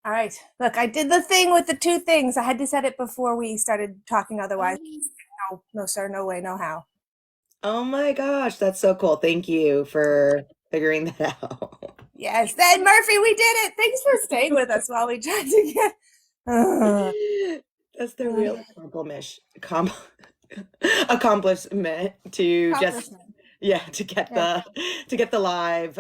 All right. Look, I did the thing with the two things. I had to set it before we started talking. Otherwise, no, no, sir, no way, no how. Oh my gosh, that's so cool. Thank you for figuring that out. Yes. Then Murphy, we did it. Thanks for staying with us while we tried to get That's the real accomplishment to just accomplishment. yeah, Yeah. to get the live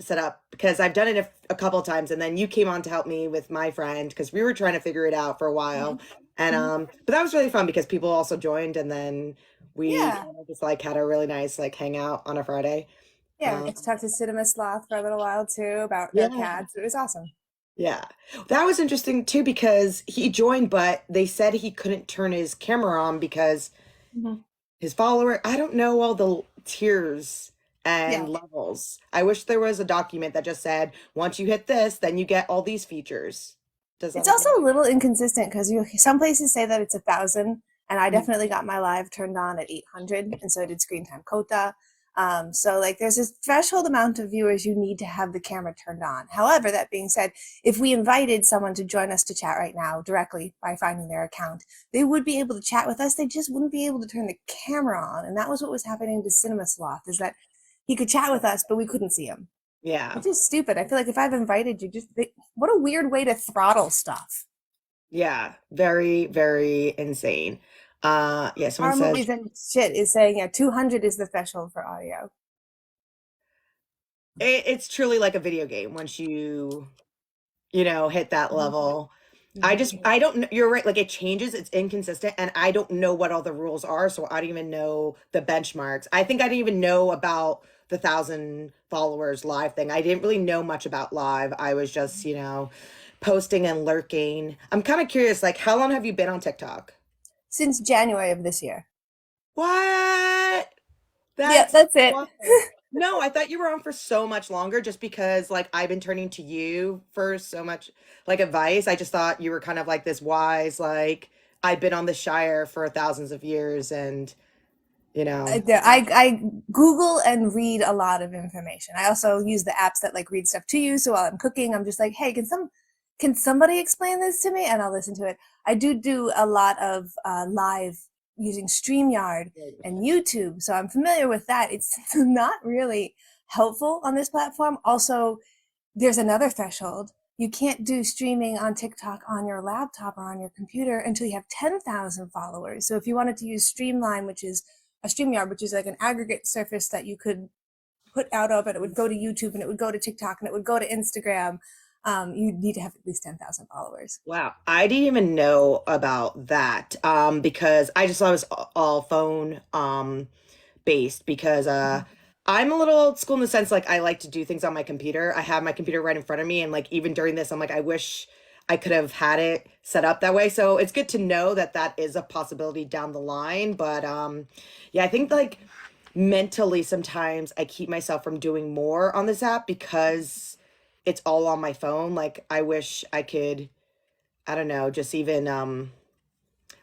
set up because I've done it a couple times and then you came on to help me with my friend because we were trying to figure it out for a while. And Mhm. but that was really fun because people also joined and then we Yeah. kind of just like had a really nice like hangout on a Friday. Yeah. We Um got to talk to Cinema Sloth for a little while too about their yeah. cats. It was awesome. Yeah. That was interesting too because he joined, but they said he couldn't turn his camera on because Mhm. his follower, I don't know all the tiers Yeah. and levels. I wish there was a document that just said, once you hit this, then you get all these features. Does that It's make also sense? a little inconsistent because you some places say that it's 1,000, and I Mhm. definitely got my live turned on at 800, and so did Screen Time Kota. So like there's this threshold amount of viewers you need to have the camera turned on. However, that being said, if we invited someone to join us to chat right now directly by finding their account, they would be able to chat with us. They just wouldn't be able to turn the camera on, and that was what was happening to Cinema Sloth. Is that he could chat with us, but we couldn't see him. Yeah. Which is stupid. I feel like if I've invited you, what a weird way to throttle stuff. Yeah. Very, very insane. Yeah, someone Our says movies and shit is saying, yeah, 200 is the threshold for audio. it's truly like a video game once you know, hit that Mhm. level. Mhm. I don't know. You're right. Like it changes, it's inconsistent, and I don't know what all the rules are. So I don't even know the benchmarks. I think I didn't even know about the 1,000 followers live thing. I didn't really know much about live. I was just, you know, posting and lurking. I'm kind of curious, like, how long have you been on TikTok? Since January of this year. What? Yeah, That's that's it. wild. No, I thought you were on for so much longer just because like I've been turning to you for so much like advice. I just thought you were kind of like this wise, like I've been on the Shire for thousands of years and you know. I Google and read a lot of information. I also use the apps that like read stuff to you. So while I'm cooking, I'm just like, hey, can somebody explain this to me? And I'll listen to it. I do a lot of live using StreamYard and YouTube, so I'm familiar with that. It's not really helpful on this platform. Also, there's another threshold. You can't do streaming on TikTok on your laptop or on your computer until you have 10,000 followers. So if you wanted to use Streamline, which is a StreamYard, which is like an aggregate surface that you could put out of, and it would go to YouTube and it would go to TikTok and it would go to Instagram, you need to have at least 10,000 followers. Wow, I didn't even know about that because I just thought it was all phone based because I'm a little old school in the sense like I like to do things on my computer. I have my computer right in front of me and like even during this I'm like I wish I could have had it set up that way. So it's good to know that that is a possibility down the line, but yeah, I think like mentally sometimes I keep myself from doing more on this app because it's all on my phone. Like I wish I could I don't know, just even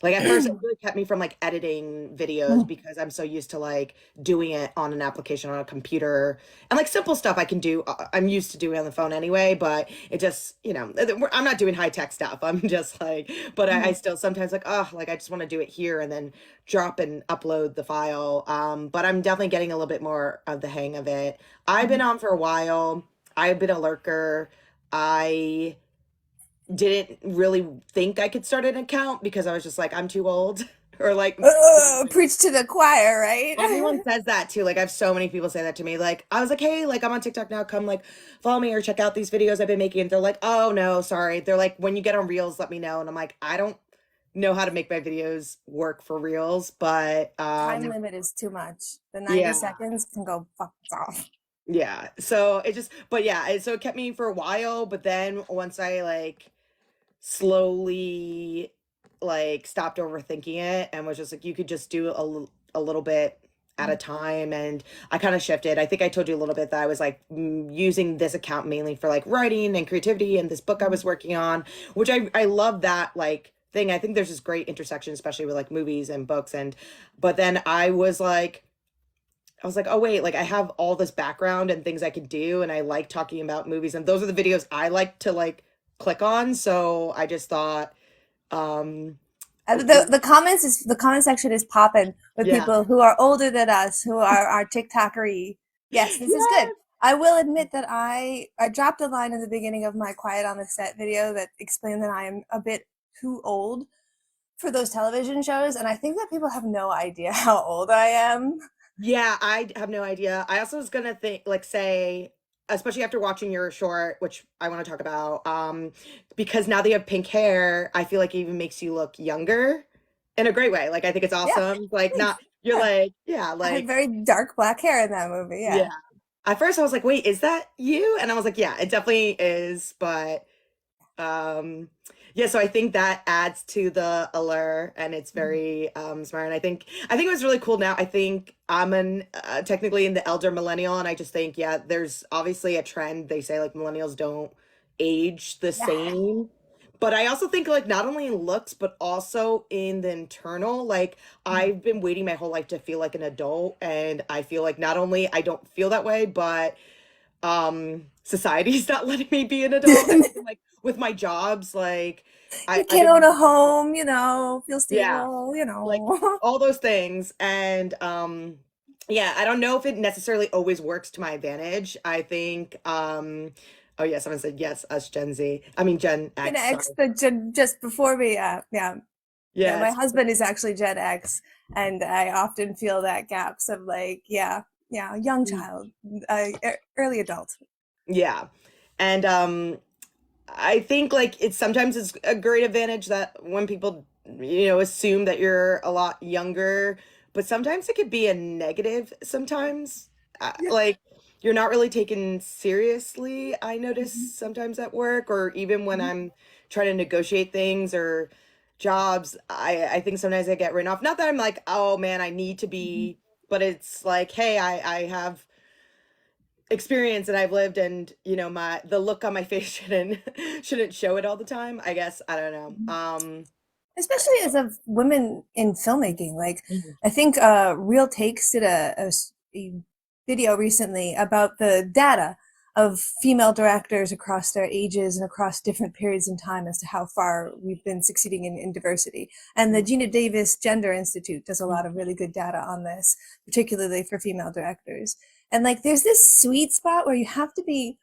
like at first it really kept me from like editing videos because I'm so used to like doing it on an application on a computer and like simple stuff I can do I'm used to doing on the phone anyway, but it just, you know, I'm not doing high tech stuff. I'm just like but I still sometimes like oh, like I just want to do it here and then drop and upload the file. But I'm definitely getting a little bit more of the hang of it. I've been on for a while. I've been a lurker. I didn't really think I could start an account because I was just like, I'm too old. Or like Preach to the choir, right? everyone says that too. Like I have so many people say that to me. Like I was like, hey, like I'm on TikTok now. Come like follow me or check out these videos I've been making. And they're like, oh no, sorry. They're like, when you get on Reels, let me know. And I'm like, I don't know how to make my videos work for Reels, but Time limit is too much. The 90 yeah. seconds can go fuck off. Yeah. So it just but yeah, so it kept me for a while, but then once I like slowly like stopped overthinking it and was just like you could just do a little bit at a time and I kind of shifted. I think I told you a little bit that I was like using this account mainly for like writing and creativity and this book I was working on, which I love that like thing. I think there's this great intersection especially with like movies and books and but then I was like, oh wait, like I have all this background and things I could do and I like talking about movies and those are the videos I like to like click on. So I just thought, um, The comment section is popping with yeah. people who are older than us, who are TikTokery. Yes, this is good. Yeah. I will admit that I dropped a line in the beginning of my Quiet on the Set video that explained that I am a bit too old for those television shows, and I think that people have no idea how old I am. Yeah, I have no idea. I also was gonna think like say, especially after watching your short, which I want to talk about, because now that you have pink hair, I feel like it even makes you look younger in a great way. Like I think it's Yeah, awesome. Like thanks. not you're Yeah, like, yeah, I had like very dark black hair in that movie. yeah. Yeah. At first I was like, wait, is that you? And I was like, yeah, it definitely is, but um, yeah, so I think that adds to the allure and it's Mhm. very smart. And I think it was really cool now. I think I'm an technically in the elder millennial and I just think yeah, there's obviously a trend. They say like millennials don't age the Yeah. same. But I also think like not only in looks but also in the internal like Mhm. I've been waiting my whole life to feel like an adult and I feel like not only I don't feel that way but society's not letting me be an adult and even like with my jobs like You I've can't been own a meaning to home, feel yeah stable, like all those things and yeah I don't know if it necessarily always works to my advantage I think oh yeah someone said yes us Gen Z I mean Gen Gen X X, sorry but just before me, yeah. Yeah, my yes husband is actually Gen X, and I often feel that gaps of like, yeah, young child, early adult. yeah and I think like it's sometimes it's a great advantage that when people assume that you're a lot younger, but sometimes it could be a negative sometimes. Yeah. Like you're not really taken seriously, I notice Mhm. sometimes at work or even when Mhm. I'm trying to negotiate things or jobs, I think sometimes I get written off. Not that I'm like, "Oh man, I need to Mhm. be," but it's like, "Hey, I have experience and I've lived and my the look on my face shouldn't show it all the time I guess I don't know Mhm. Especially as of women in filmmaking. Like, Mhm. I think Real Takes did a video recently about the data of female directors across their ages and across different periods in time as to how far we've been succeeding in diversity. And the Gina Davis Gender Institute does a lot of really good data on this, particularly for female directors. And like, there's this sweet spot where you have to be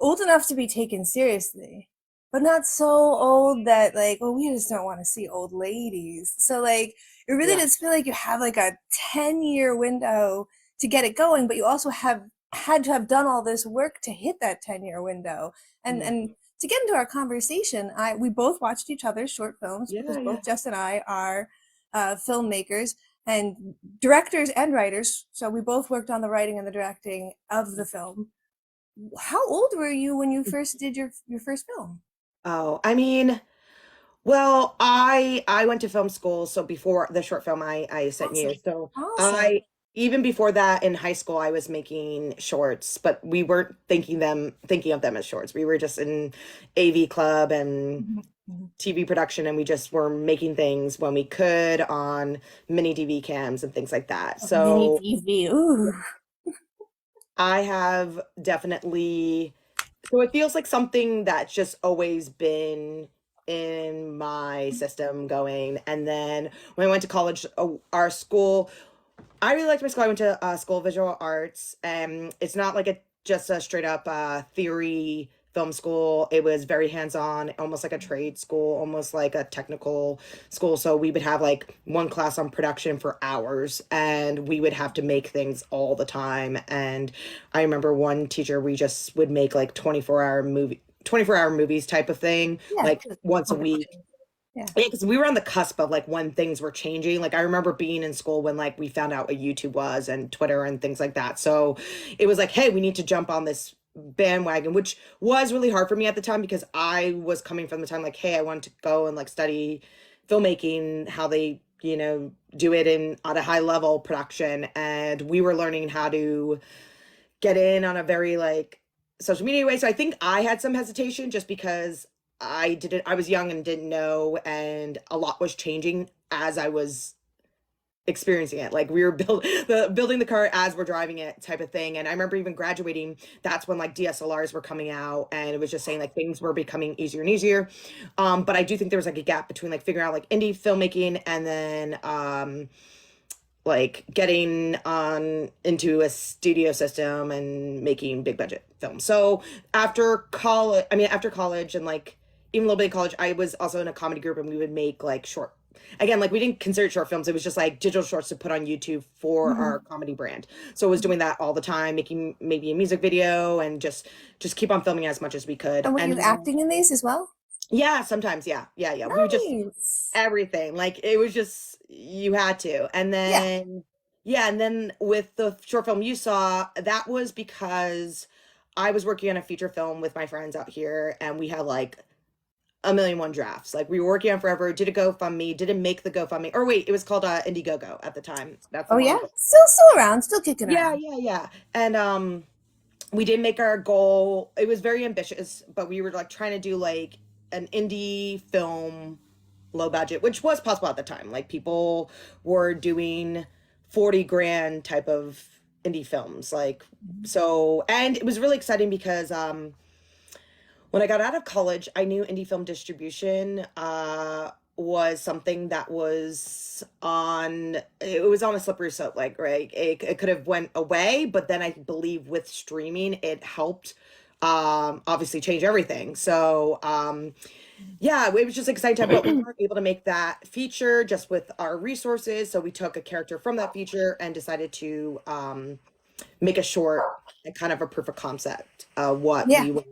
old enough to be taken seriously, but not so old that like, oh, we just don't want to see old ladies. So like, it really Yeah, does feel like you have like a 10-year window to get it going, but you also have had to have done all this work to hit that 10-year window. And yeah, and to get into our conversation, I we both watched each other's short films because yeah, yeah. both Jess and I are filmmakers and directors and writers. So we both worked on the writing and the directing of the film. How old were you when you first did your first film? Oh, I mean, well, I went to film school, so before the short film I sent you. Awesome. So Awesome. I even before that in high school I was making shorts, but we weren't thinking of them as shorts. We were just in AV club and Mhm, mhm. TV production and we just were making things when we could on mini DV cams and things like that. Oh, mini So DV. Ooh. I have definitely, so it feels like something that's just always been in my system going. And then when I went to college, our school, I really liked my school. I went to School of Visual Arts, and it's not like just a straight up theory film school. It was very hands on, almost like a trade school, almost like a technical school. So we would have like one class on production for hours, and we would have to make things all the time. And I remember one teacher, we just would make like 24-hour movies type of thing, Yeah, like good once a week. competition. Yeah. Yeah, because we were on the cusp of like when things were changing. Like I remember being in school when like we found out what YouTube was and Twitter and things like that. So it was like, hey, we need to jump on this bandwagon, which was really hard for me at the time because I was coming from the time like, hey, I wanted to go and like study filmmaking, how they, do it in at a high level production. And we were learning how to get in on a very like social media way. So I think I had some hesitation just because I was young and didn't know and a lot was changing as I was experiencing it. Like we were building the car as we're driving it type of thing. And I remember even graduating, that's when like DSLRs were coming out and it was just saying like things were becoming easier and easier. But I do think there was like a gap between like figuring out like indie filmmaking and then like getting on into a studio system and making big budget films. So after college and like even a little bit of college, I was also in a comedy group and we would make like short, again, like we didn't consider it short films. It was just like digital shorts to put on YouTube for our Mhm. comedy brand. So I was doing that all the time, making maybe a music video and just keep on filming as much as we could. And were you And acting in these as well? yeah, sometimes, yeah. We would just Nice. everything. Like it was just you had to. And Yeah. then yeah, and then with the short film you saw, that was because I was working on a feature film with my friends out here and we had like a million one drafts. Like we were working on forever, did a GoFundMe, didn't make the GoFundMe. Or wait, it was called Indiegogo at the time. That's the Oh one. yeah. Still around, still kicking Yeah, around. yeah. And we did make our goal. It was very ambitious, but we were like trying to do like an indie film low budget, which was possible at the time. Like people were doing 40 grand type of indie films. Like so and it was really exciting because when I got out of college, I knew indie film distribution was something that was on it was on a slippery slope, like right. It could have went away, but then I believe with streaming it helped obviously change everything. So yeah, it was just exciting time, but we weren't able to make that feature just with our resources. So we took a character from that feature and decided to make a short and kind of a proof of concept what Yeah. we were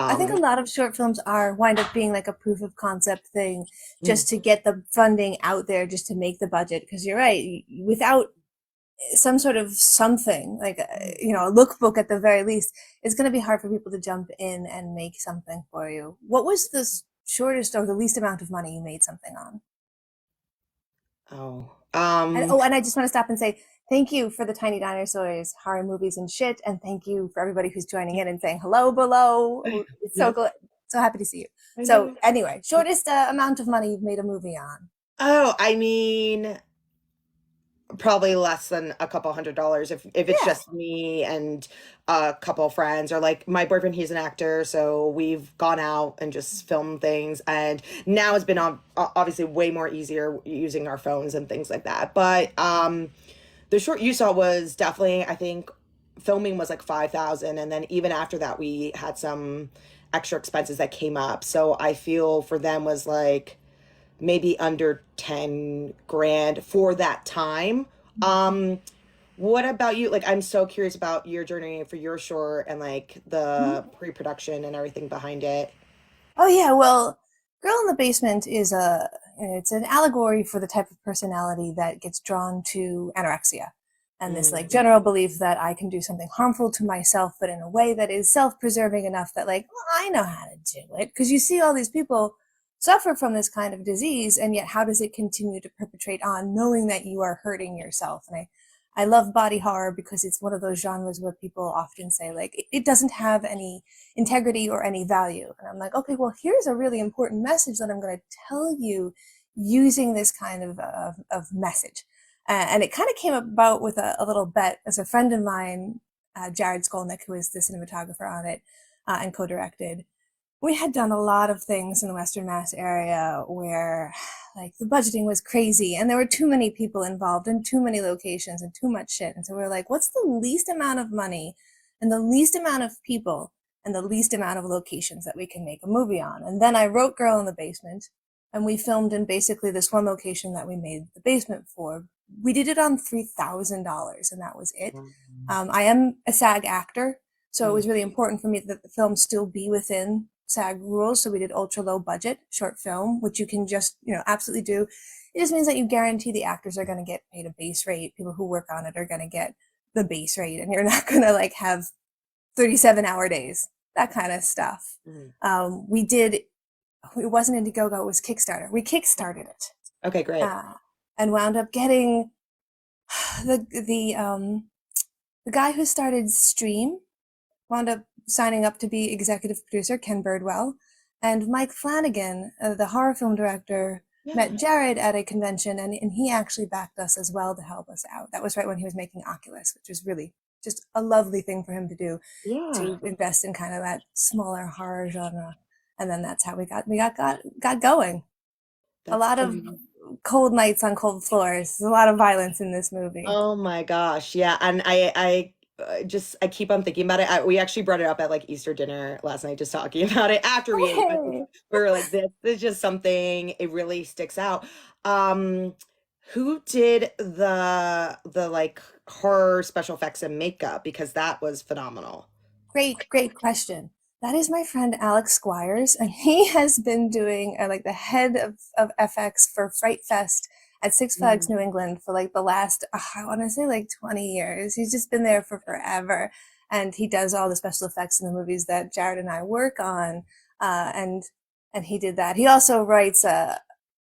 I think a um lot of short films are wind up being like a proof of concept thing mm, just to get the funding out there, just to make the budget. Because you're right, without some sort of something like a lookbook at the very least, it's going to be hard for people to jump in and make something for you. What was the shortest or the least amount of money you made something on? oh And I just want to stop and say thank you for the Tiny Dinosaurs horror movies and shit, and thank you for everybody who's joining in and saying hello below. It's so yeah, good, so happy to see you. I So know. anyway, shortest amount of money you've made a movie on. Oh, I mean, probably less than a couple $100 if it's Yeah, just me and a couple friends or like my boyfriend, he's an actor, so we've gone out and just filmed things. And now it's been obviously way more easier using our phones and things like that. But the short you saw was definitely, I think, filming was like 5,000, and then even after that, we had some extra expenses that came up. So I feel for them was like maybe under 10 grand for that time. What about you? Like, I'm so curious about your journey for your short and like the pre-production and everything behind it. oh yeah, well, Girl in the Basement is it's an allegory for the type of personality that gets drawn to anorexia. And this like Mm, general belief that I can do something harmful to myself, but in a way that is self-preserving enough that like, well, I know how to do it. Because you see all these people suffer from this kind of disease, and yet how does it continue to perpetrate on knowing that you are hurting yourself? And I love body horror because it's one of those genres where people often say like it doesn't have any integrity or any value. And I'm like, okay, well, here's a really important message that I'm going to tell you using this kind of message. And it kind of came about with a little bet as a friend of mine, Jared Skolnick, who is the cinematographer on it and co-directed. We had done a lot of things in the Western Mass area where like the budgeting was crazy and there were too many people involved and too many locations and too much shit. And so we were like, what's the least amount of money and the least amount of people and the least amount of locations that we can make a movie on? And then I wrote Girl in the Basement, and we filmed in basically this one location that we made the basement for. We did it on $3,000 and that was it. mm, I am a SAG actor, so it mm, was really important for me that the film still be within SAG rules. So we did ultra low budget short film, which you can just, absolutely do. It just means that you guarantee the actors are going to get paid a base rate. People who work on it are going to get the base rate, and you're not going to like have 37-hour days, that kind of stuff. mm. We did, it wasn't Indiegogo, it was Kickstarter. We Kickstarted it Okay, great. uh, and wound up getting the guy who started Stream wound up signing up to be executive producer, Ken Birdwell, and Mike Flanagan, the horror film director, met Jared at a convention, and he actually backed us as well to help us out. That was right when he was making Oculus, which was really just a lovely thing for him to do, Yeah, to invest in kind of that smaller horror genre. And then that's how we got going. A that's lot of cold nights on cold floors. There's a lot of violence in this movie. oh my gosh. Yeah. And I keep on thinking about it. We actually brought it up at like Easter dinner last night, just talking about it after we ate, but Okay. we were like, this is just something, it really sticks out. Um, who did the like horror special effects and makeup? Because that was phenomenal. Great question. That is my friend Alex Squires, and he has been doing like the head of FX for Fright Fest at Six Flags Mhm. New England for like the last, I want to say like 20 years. He's just been there for forever. And he does all the special effects in the movies that Jared and I work on. Uh, and and he did that. He also writes a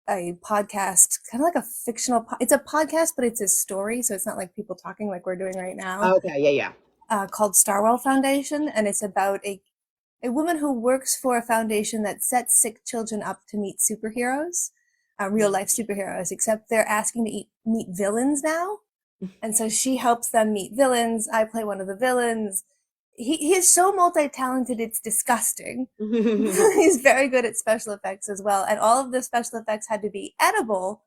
podcast, kind of like a fictional, it's a podcast, but it's a story. So it's not like people talking like we're doing right now, Okay, yeah, yeah. called Starwell Foundation, and it's about a woman who works for a foundation that sets sick children up to meet superheroes, real life superheroes, except they're asking to meet villains now. And so she helps them meet villains. I play one of the villains. He is so multi-talented, it's disgusting. He's very good at special effects as well. And all of the special effects had to be edible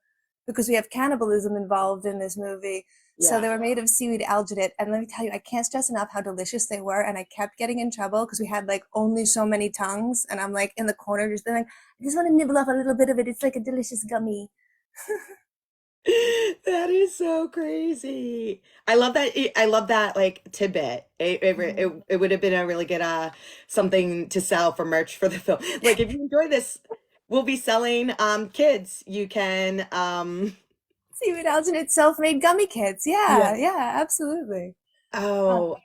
because we have cannibalism involved in this movie. So Yeah. they were made of seaweed alginate. And let me tell you, I can't stress enough how delicious they were. And I kept getting in trouble because we had like only so many tongues. And I'm like in the corner just being like, I just want to nibble off a little bit of it. It's like a delicious gummy. That is so crazy. I love that like tidbit. It would have been a really good something to sell for merch for the film. Like if you enjoy this, we'll be selling kids. You can Seaweed alginate self-made gummy kits. yeah. Yeah, absolutely. Uh, Oh,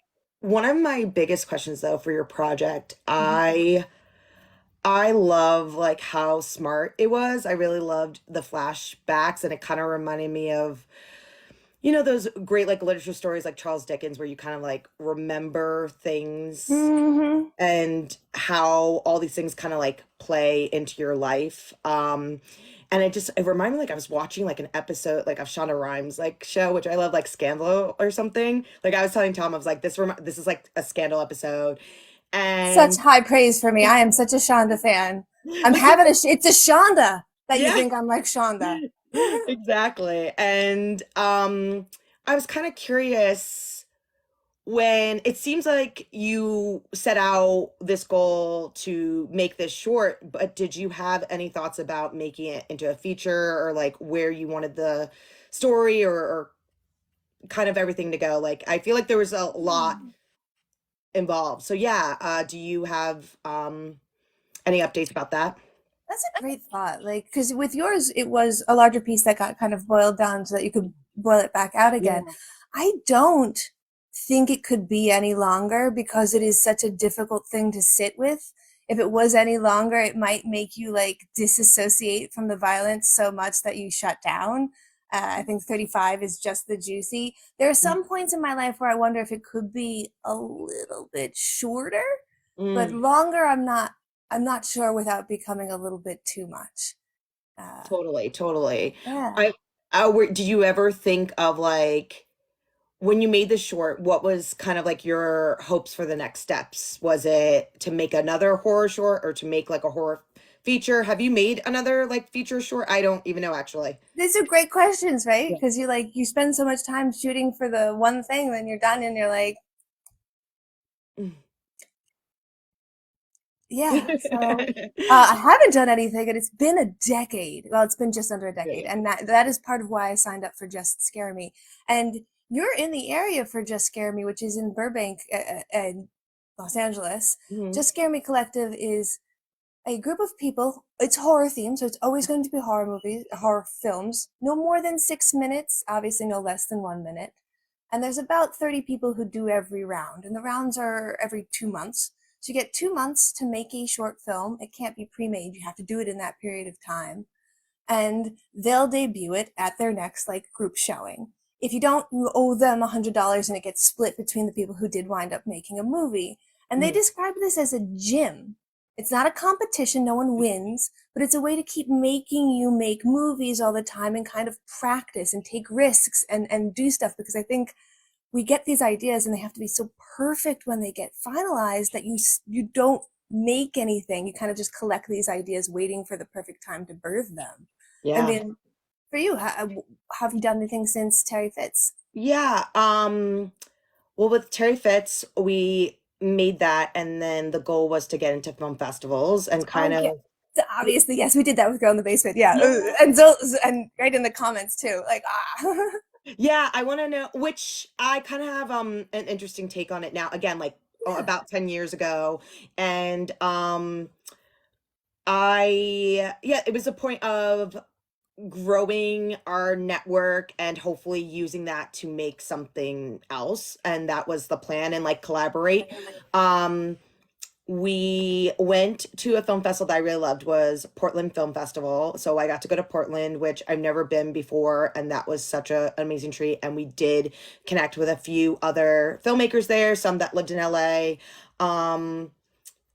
one of my biggest questions though for your project, mhm. I love like how smart it was. I really loved the flashbacks and it kind of reminded me of those great like literature stories like Charles Dickens where you kind of like remember things Mhm. and how all these things kind of like play into your life. And it reminded me like I was watching like an episode like of Shonda Rhimes like show, which I love, like Scandal or something. Like I was telling Tom, I was like, this is like a Scandal episode. Such And high praise for me. I am such a Shonda fan. I'm having it's a Shonda that you yeah, think I'm like Shonda. exactly. And I was kind of curious when it seems like you set out this goal to make this short, but did you have any thoughts about making it into a feature or like where you wanted the story or kind of everything to go? Like, I feel like there was a lot involved. So yeah, do you have any updates about that? That's a great thought. Like, because with yours, it was a larger piece that got kind of boiled down so that you could boil it back out again. Yeah. I don't think it could be any longer because it is such a difficult thing to sit with. If it was any longer, it might make you like disassociate from the violence so much that you shut down. I think 35 is just the juicy. There are some points in my life where I wonder if it could be a little bit shorter, but Mm, longer, I'm not sure without becoming a little bit too much. Uh, totally, totally. yeah. I, did you ever think of like when you made the short, what was kind of like your hopes for the next steps? Was it to make another horror short or to make like a horror feature? Have you made another like feature short? I don't even know actually. These are great questions, right? Yeah. Because you spend so much time shooting for the one thing, then you're done and you're like, Mm. yeah. So I haven't done anything, and it's been a decade. Well, it's been just under a decade, Great. and that is part of why I signed up for Just Scare Me. And you're in the area for Just Scare Me, which is in Burbank and Los Angeles. Mhm. Just Scare Me Collective is a group of people. It's horror themed, so it's always going to be horror movies, horror films. No more than 6 minutes, obviously no less than 1 minute. And there's about 30 people who do every round, and the rounds are every 2 months. So you get 2 months to make a short film. It can't be pre-made. You have to do it in that period of time, and they'll debut it at their next like group showing. If you don't, you owe them $100, and it gets split between the people who did wind up making a movie. And they Mhm. describe this as a gym. It's not a competition, no one wins, but it's a way to keep making you make movies all the time and kind of practice and take risks and do stuff, because I think we get these ideas and they have to be so perfect when they get finalized that you don't make anything. You kind of just collect these ideas waiting for the perfect time to birth them. I Yeah. mean, for you, have you done anything since Terry Fitz? Yeah. Well, with Terry Fitz, we made that, and then the goal was to get into film festivals and kind Oh yeah. of, So obviously, yes, we did that with Girl in the Basement. Yeah, yeah. and so and right in the comments too, like Yeah, I want to know, which I kind of have an interesting take on it now. Again, like yeah, about 10 years ago, and I yeah, it was a point of growing our network and hopefully using that to make something else, and that was the plan, and like collaborate. definitely. Um we went to a film festival that I really loved, was Portland Film Festival. So I got to go to Portland, which I've never been before, and that was such an amazing treat. And we did connect with a few other filmmakers there, some that lived in LA. Um,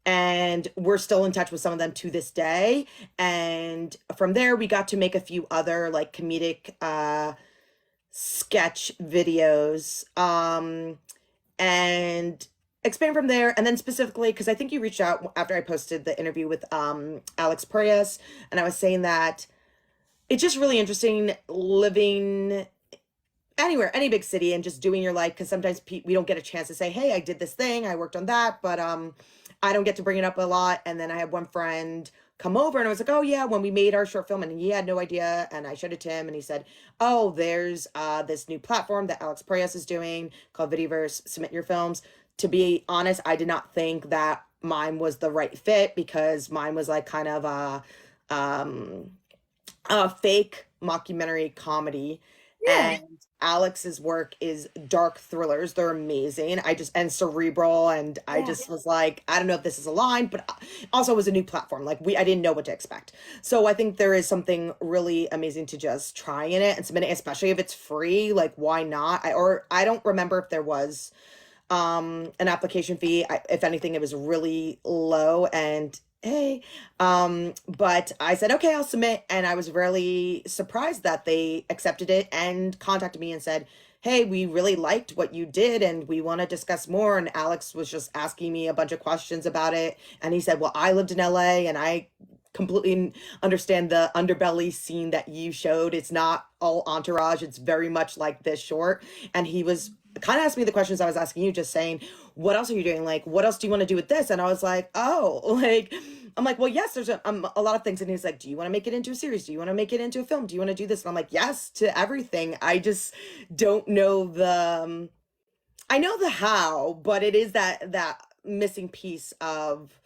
and we're still in touch with some of them to this day. And from there, we got to make a few other like comedic sketch videos. And expand from there. And then specifically, because I think you reached out after I posted the interview with Alex Proyas, and I was saying that it's just really interesting living anywhere, any big city, and just doing your life, because sometimes we don't get a chance to say, hey, I did this thing, I worked on that, but I don't get to bring it up a lot. And then I had one friend come over and I was like, oh yeah, when we made our short film, and he had no idea, and I showed it to him and he said, oh, there's this new platform that Alex Proyas is doing called Videoverse, submit your films. To be honest, I did not think that mine was the right fit, because mine was like kind of um a fake mockumentary comedy, Yeah, and Alex's work is dark thrillers. They're amazing. I just, and cerebral, and I yeah. just was like, I don't know if this is aligned, but also it was a new platform. Like I didn't know what to expect. So I think there is something really amazing to just try in it and submit it, especially if it's free. Like why not? I don't remember if there was an application fee. If anything, it was really low, and hey, but I said okay, I'll submit, and I was really surprised that they accepted it and contacted me and said, hey, we really liked what you did and we want to discuss more. And Alex was just asking me a bunch of questions about it, and he said, well, I lived in LA and I completely understand the underbelly scene that you showed. It's not all entourage, it's very much like this short. And he was kind of asked me the questions I was asking you, just saying, what else are you doing? Like, what else do you want to do with this? And I was like, oh, like, I'm like, well, yes, there's a lot of things. And he's like, do you want to make it into a series? Do you want to make it into a film? Do you want to do this? And I'm like, yes, to everything. I just don't know I know the how, but it is that missing piece of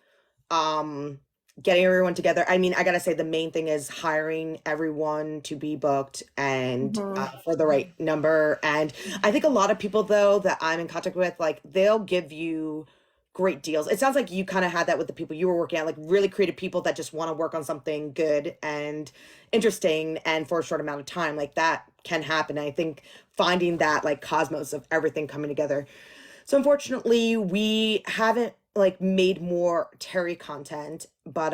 um getting everyone together. I mean, I gotta say the main thing is hiring everyone to be booked, and Hmm. for the right number. And I think a lot of people though that I'm in contact with, like they'll give you great deals. It sounds like you kind of had that with the people you were working at, like really creative people that just want to work on something good and interesting and for a short amount of time. Like that can happen. I think finding that like cosmos of everything coming together. So unfortunately, we haven't like made more Terry content, but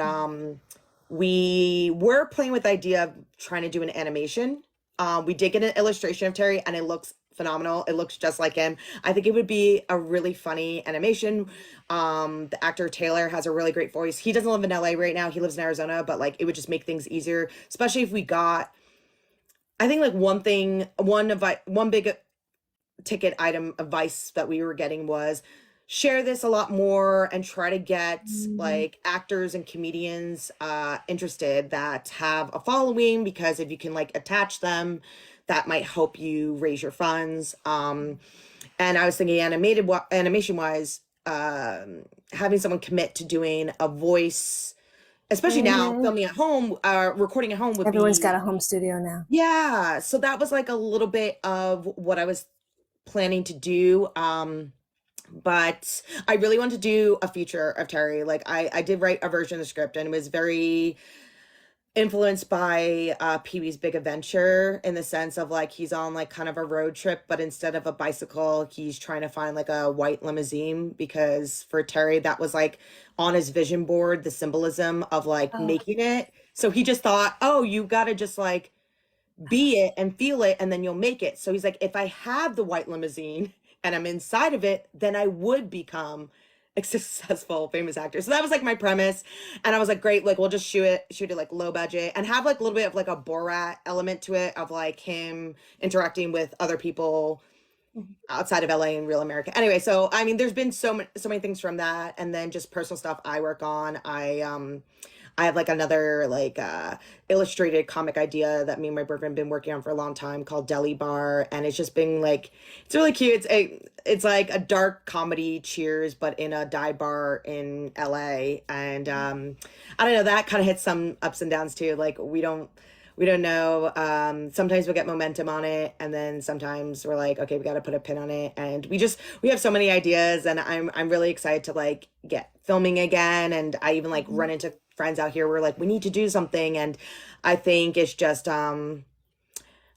we were playing with the idea of trying to do an animation. We did get an illustration of Terry and it looks phenomenal. It looks just like him. I think it would be a really funny animation. The actor Taylor has a really great voice. He doesn't live in LA right now. He lives in Arizona, but like it would just make things easier, especially if we got, I think like one big ticket item advice that we were getting was share this a lot more and try to get like actors and comedians interested that have a following, because if you can like attach them, that might help you raise your funds. And I was thinking animation wise, having someone commit to doing a voice, especially now Hmm. filming at home, recording at home would Everyone's got be, a home studio now. yeah. So that was like a little bit of what I was planning to do. But I really want to do a feature of Terry. Like I did write a version of the script and it was very influenced by Pee-wee's Big Adventure in the sense of like he's on like kind of a road trip, but instead of a bicycle, he's trying to find like a white limousine because for Terry, that was like on his vision board, the symbolism of like Oh, making it. So he just thought, oh, you gotta just like be it and feel it and then you'll make it. So he's like, if I have the white limousine and I'm inside of it, then I would become a successful famous actor. So that was like my premise. And I was like, great, like we'll just shoot it like low budget and have like a little bit of like a Borat element to it of like him interacting with other people mhm. outside of LA and real America. Anyway, so I mean there's been so many things from that and then just personal stuff I work on. I have like another like illustrated comic idea that me and my boyfriend been working on for a long time called Deli Bar and it's just been like it's really cute. It's like a dark comedy Cheers but in a dive bar in LA and I don't know that kind of hits some ups and downs too. Like we don't know. Sometimes we'll get momentum on it, and then sometimes we're like, okay, we got to put a pin on it. And we have so many ideas, and I'm really excited to like get filming again. And I even like run Mhm. into friends out here. We're like, we need to do something, and I think it's just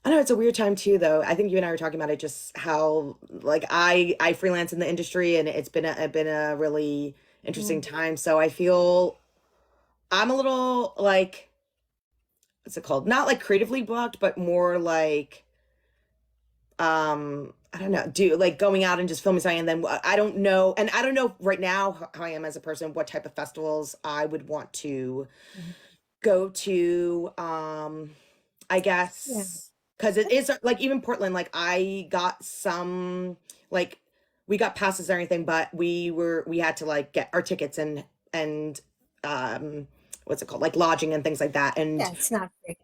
I know it's a weird time too, though. I think you and I were talking about it, just how like I freelance in the industry, and it's been a really interesting Mhm. time. So I feel I'm a little like what's it called? Not like creatively blocked, but more like I don't know, do like going out and just filming something and then I don't know and I don't know right now how I am as a person, what type of festivals I would want to Mhm. go to. I Yeah. guess because it is like even Portland, like I got some like we got passes and everything, but we had to like get our tickets and um what's it called? Like lodging and things like that. Yeah, it's not free.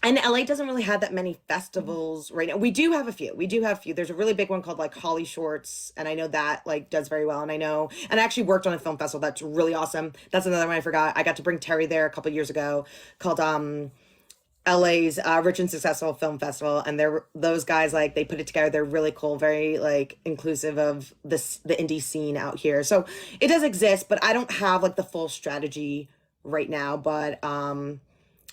And LA doesn't really have that many Mhm. festivals right now. We do have a few. We do have a few. There's a really big one called like Holly Shorts, and I know that like does very well. And I know, and I actually worked on a film festival that's really awesome. That's another one I forgot. I got to bring Terry there a couple years ago, called LA's Rich and Successful Film Festival, and they're those guys like they put it together. They're really cool, very like inclusive of the indie scene out here. So it does exist, but I don't have like the full strategy right now. But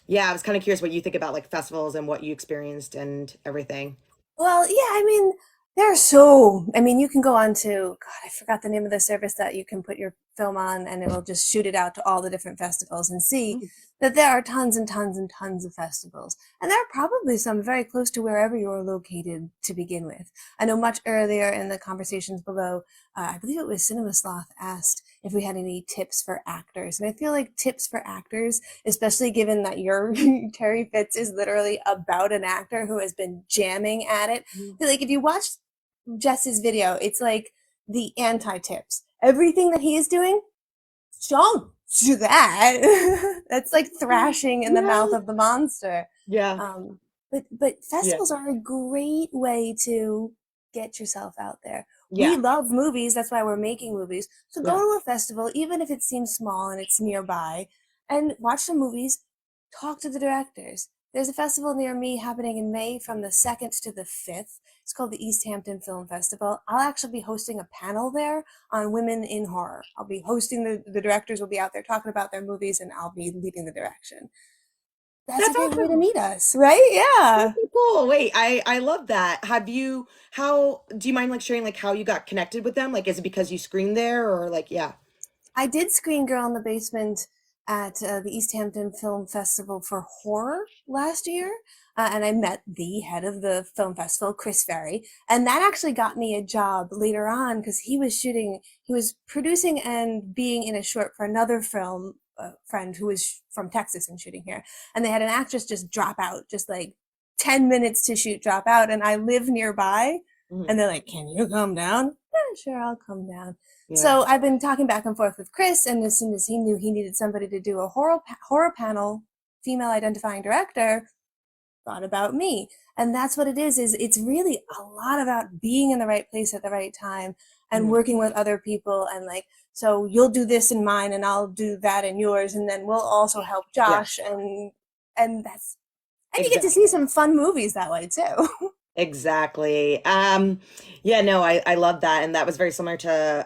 yeah, I was kind of curious what you think about like festivals and what you experienced and everything. Well, yeah, I mean, there are so, I mean, you can go on to, God, I forgot the name of the service that you can put your film on and it'll just shoot it out to all the different festivals and see Mm, that there are tons and tons and tons of festivals. And there are probably some very close to wherever you're located to begin with. I know much earlier in the conversations below, I believe it was Cinema Sloth asked if we had any tips for actors. And I feel like tips for actors, especially given that your Terry Fitz is literally about an actor who has been jamming at it. mm. Like if you watch Jess's video, it's like the anti-tips. Everything that he is doing, don't do that. That's like thrashing in the mouth Yeah. of the monster. Yeah. Um, but Yeah. festivals are a great way to get yourself out there. We Yeah. love movies, that's why we're making movies. So go Yeah. to a festival, even if it seems small and it's nearby, and watch some movies, talk to the directors. There's a festival near me happening in May from the 2nd to the 5th. It's called the East Hampton Film Festival. I'll actually be hosting a panel there on women in horror. I'll be hosting the directors will be out there talking about their movies and I'll be leading the direction. That's a That's great way to awesome. meet us, right? That's Yeah. so cool. Wait, I love that. Have you how do you mind like sharing like how you got connected with them? Like is it because you screened there or like yeah. I did screen Girl in the Basement at the East Hampton Film Festival for horror last year. And I met the head of the film festival, Chris Ferry. And that actually got me a job later on because he was producing and being in a short for another film friend who was from Texas and shooting here. And they had an actress just drop out, just like 10 minutes to shoot, drop out. And I live nearby. Mhm. And they're like, can you come down? Yeah, sure, I'll come down. Yeah. So I've been talking back and forth with Chris, and as soon as he knew he needed somebody to do a horror panel, female identifying director, thought about me. And that's what it is it's really a lot about being in the right place at the right time and Mhm. working with other people and like so you'll do this in mine and I'll do that in yours and then we'll also help Yeah. Josh and that's and you get to see Exactly. some fun movies that way too. Exactly. Yeah, no, I love that. And that was very similar to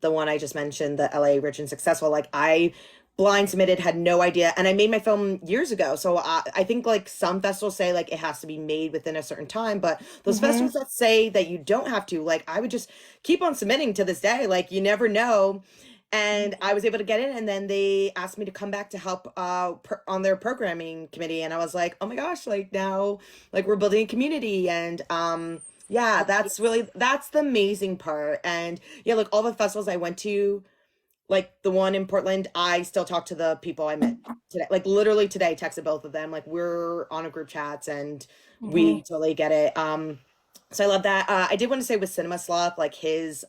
the one I just mentioned, the LA Rich and Successful. Like I blind submitted, had no idea. And I made my film years ago. So I think like some festivals say like it has to be made within a certain time, but those Mm-hmm. festivals that say that you don't have to, like I would just keep on submitting to this day. Like you never know. And I was able to get in, and then they asked me to come back to help on their programming committee. And I was like, oh my gosh, like now like we're building a community. And yeah, that's the amazing part. And yeah, like all the festivals I went to, like the one in Portland, I still talk to the people I met today. Like literally today, texted both of them. Like we're on a group chats and Mm-hmm. we totally get it. So I love that. I did want to say with Cinema Sloth, like his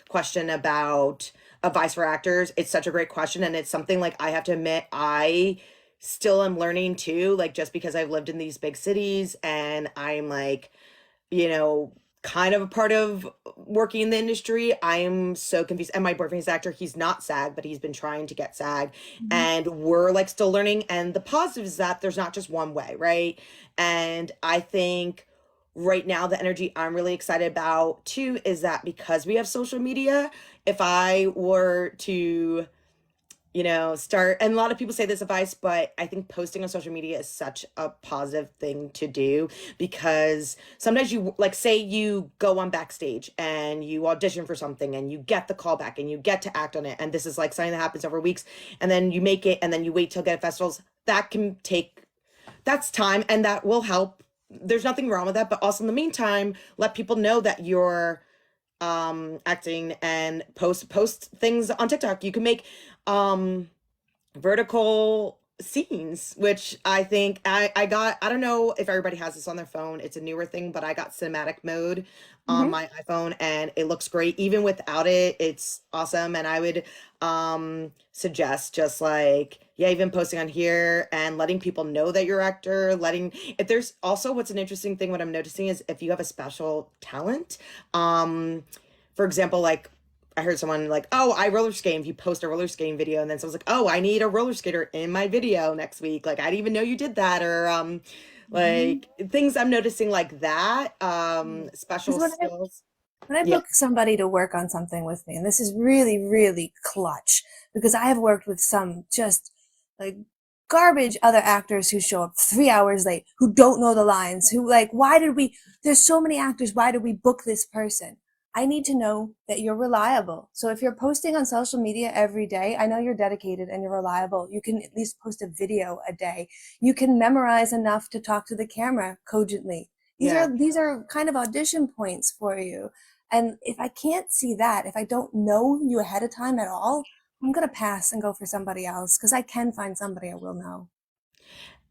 question about advice for actors, it's such a great question, and it's something like I have to admit I still am learning too. Like just because I've lived in these big cities and I'm like you know, kind of a part of working in the industry. I'm so confused. And my boyfriend's an actor. He's not SAG, but he's been trying to get SAG. Mm-hmm. And we're like still learning. And the positive is that there's not just one way, right? And I think right now the energy I'm really excited about too is that because we have social media, if I were to start, and a lot of people say this advice, but I think posting on social media is such a positive thing to do because sometimes you like say you go on backstage and you audition for something and you get the call back and you get to act on it, and this is like something that happens over weeks, and then you make it and then you wait till get at festivals. That can take that's time, and that will help. There's nothing wrong with that, but also in the meantime let people know that you're acting and post things on TikTok. You can make um vertical scenes, which I think I got. I don't know if everybody has this on their phone. It's a newer thing, but I got cinematic mode on Mm-hmm. my iPhone and it looks great. Even without it, it's awesome. And I would suggest just like yeah, even posting on here and letting people know that you're an actor, letting if there's also what's an interesting thing what I'm noticing is if you have a special talent, um for example, like I heard someone like, oh, I roller skate. If you post a roller skating video, and then someone's like, oh, I need a roller skater in my video next week. Like, I didn't even know you did that. Or Mm-hmm. like things I'm noticing like that. Because Special skills. when I Yeah. book somebody to work on something with me, and this is really, really clutch because I have worked with some just like garbage other actors who show up 3 hours late, who don't know the lines, who like, there's so many actors, why did we book this person? I need to know that you're reliable. So if you're posting on social media every day, I know you're dedicated and you're reliable. You can at least post a video a day. You can memorize enough to talk to the camera cogently. Yeah. These are kind of audition points for you. And if I can't see that, if I don't know you ahead of time at all, I'm going to pass and go for somebody else because I can find somebody I will know.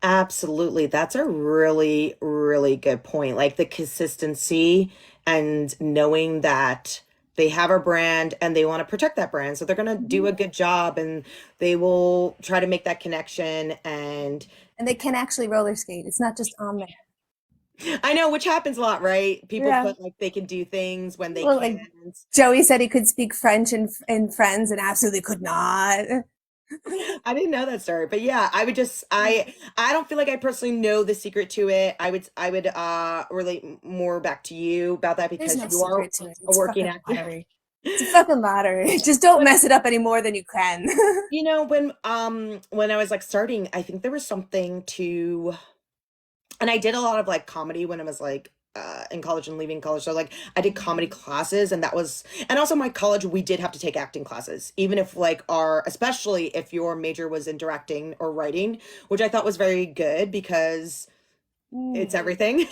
Absolutely. That's a really, really good point. Like the consistency and knowing that they have a brand and they want to protect that brand. So they're going to do Mhm. a good job and they will try to make that connection. And And they can actually roller skate. It's not just on there. I know, which happens a lot, right? People Yeah. put like they can do things when they Well, like can't. Joey said he could speak French in Friends and absolutely could not. I didn't know that story, but yeah, I would just I don't feel like I personally know the secret to it. I would relate more back to you about that There's because no you are secret to it. a It's working fucking actor. lottery. It's a fucking lottery. Just don't But mess it up any more than you can. when I was like starting, I think there was something to and I did a lot of like comedy when I was like in college and leaving college. So like I did comedy classes and that was and also my college we did have to take acting classes, even if like our especially if your major was in directing or writing, which I thought was very good because it's Mm. everything.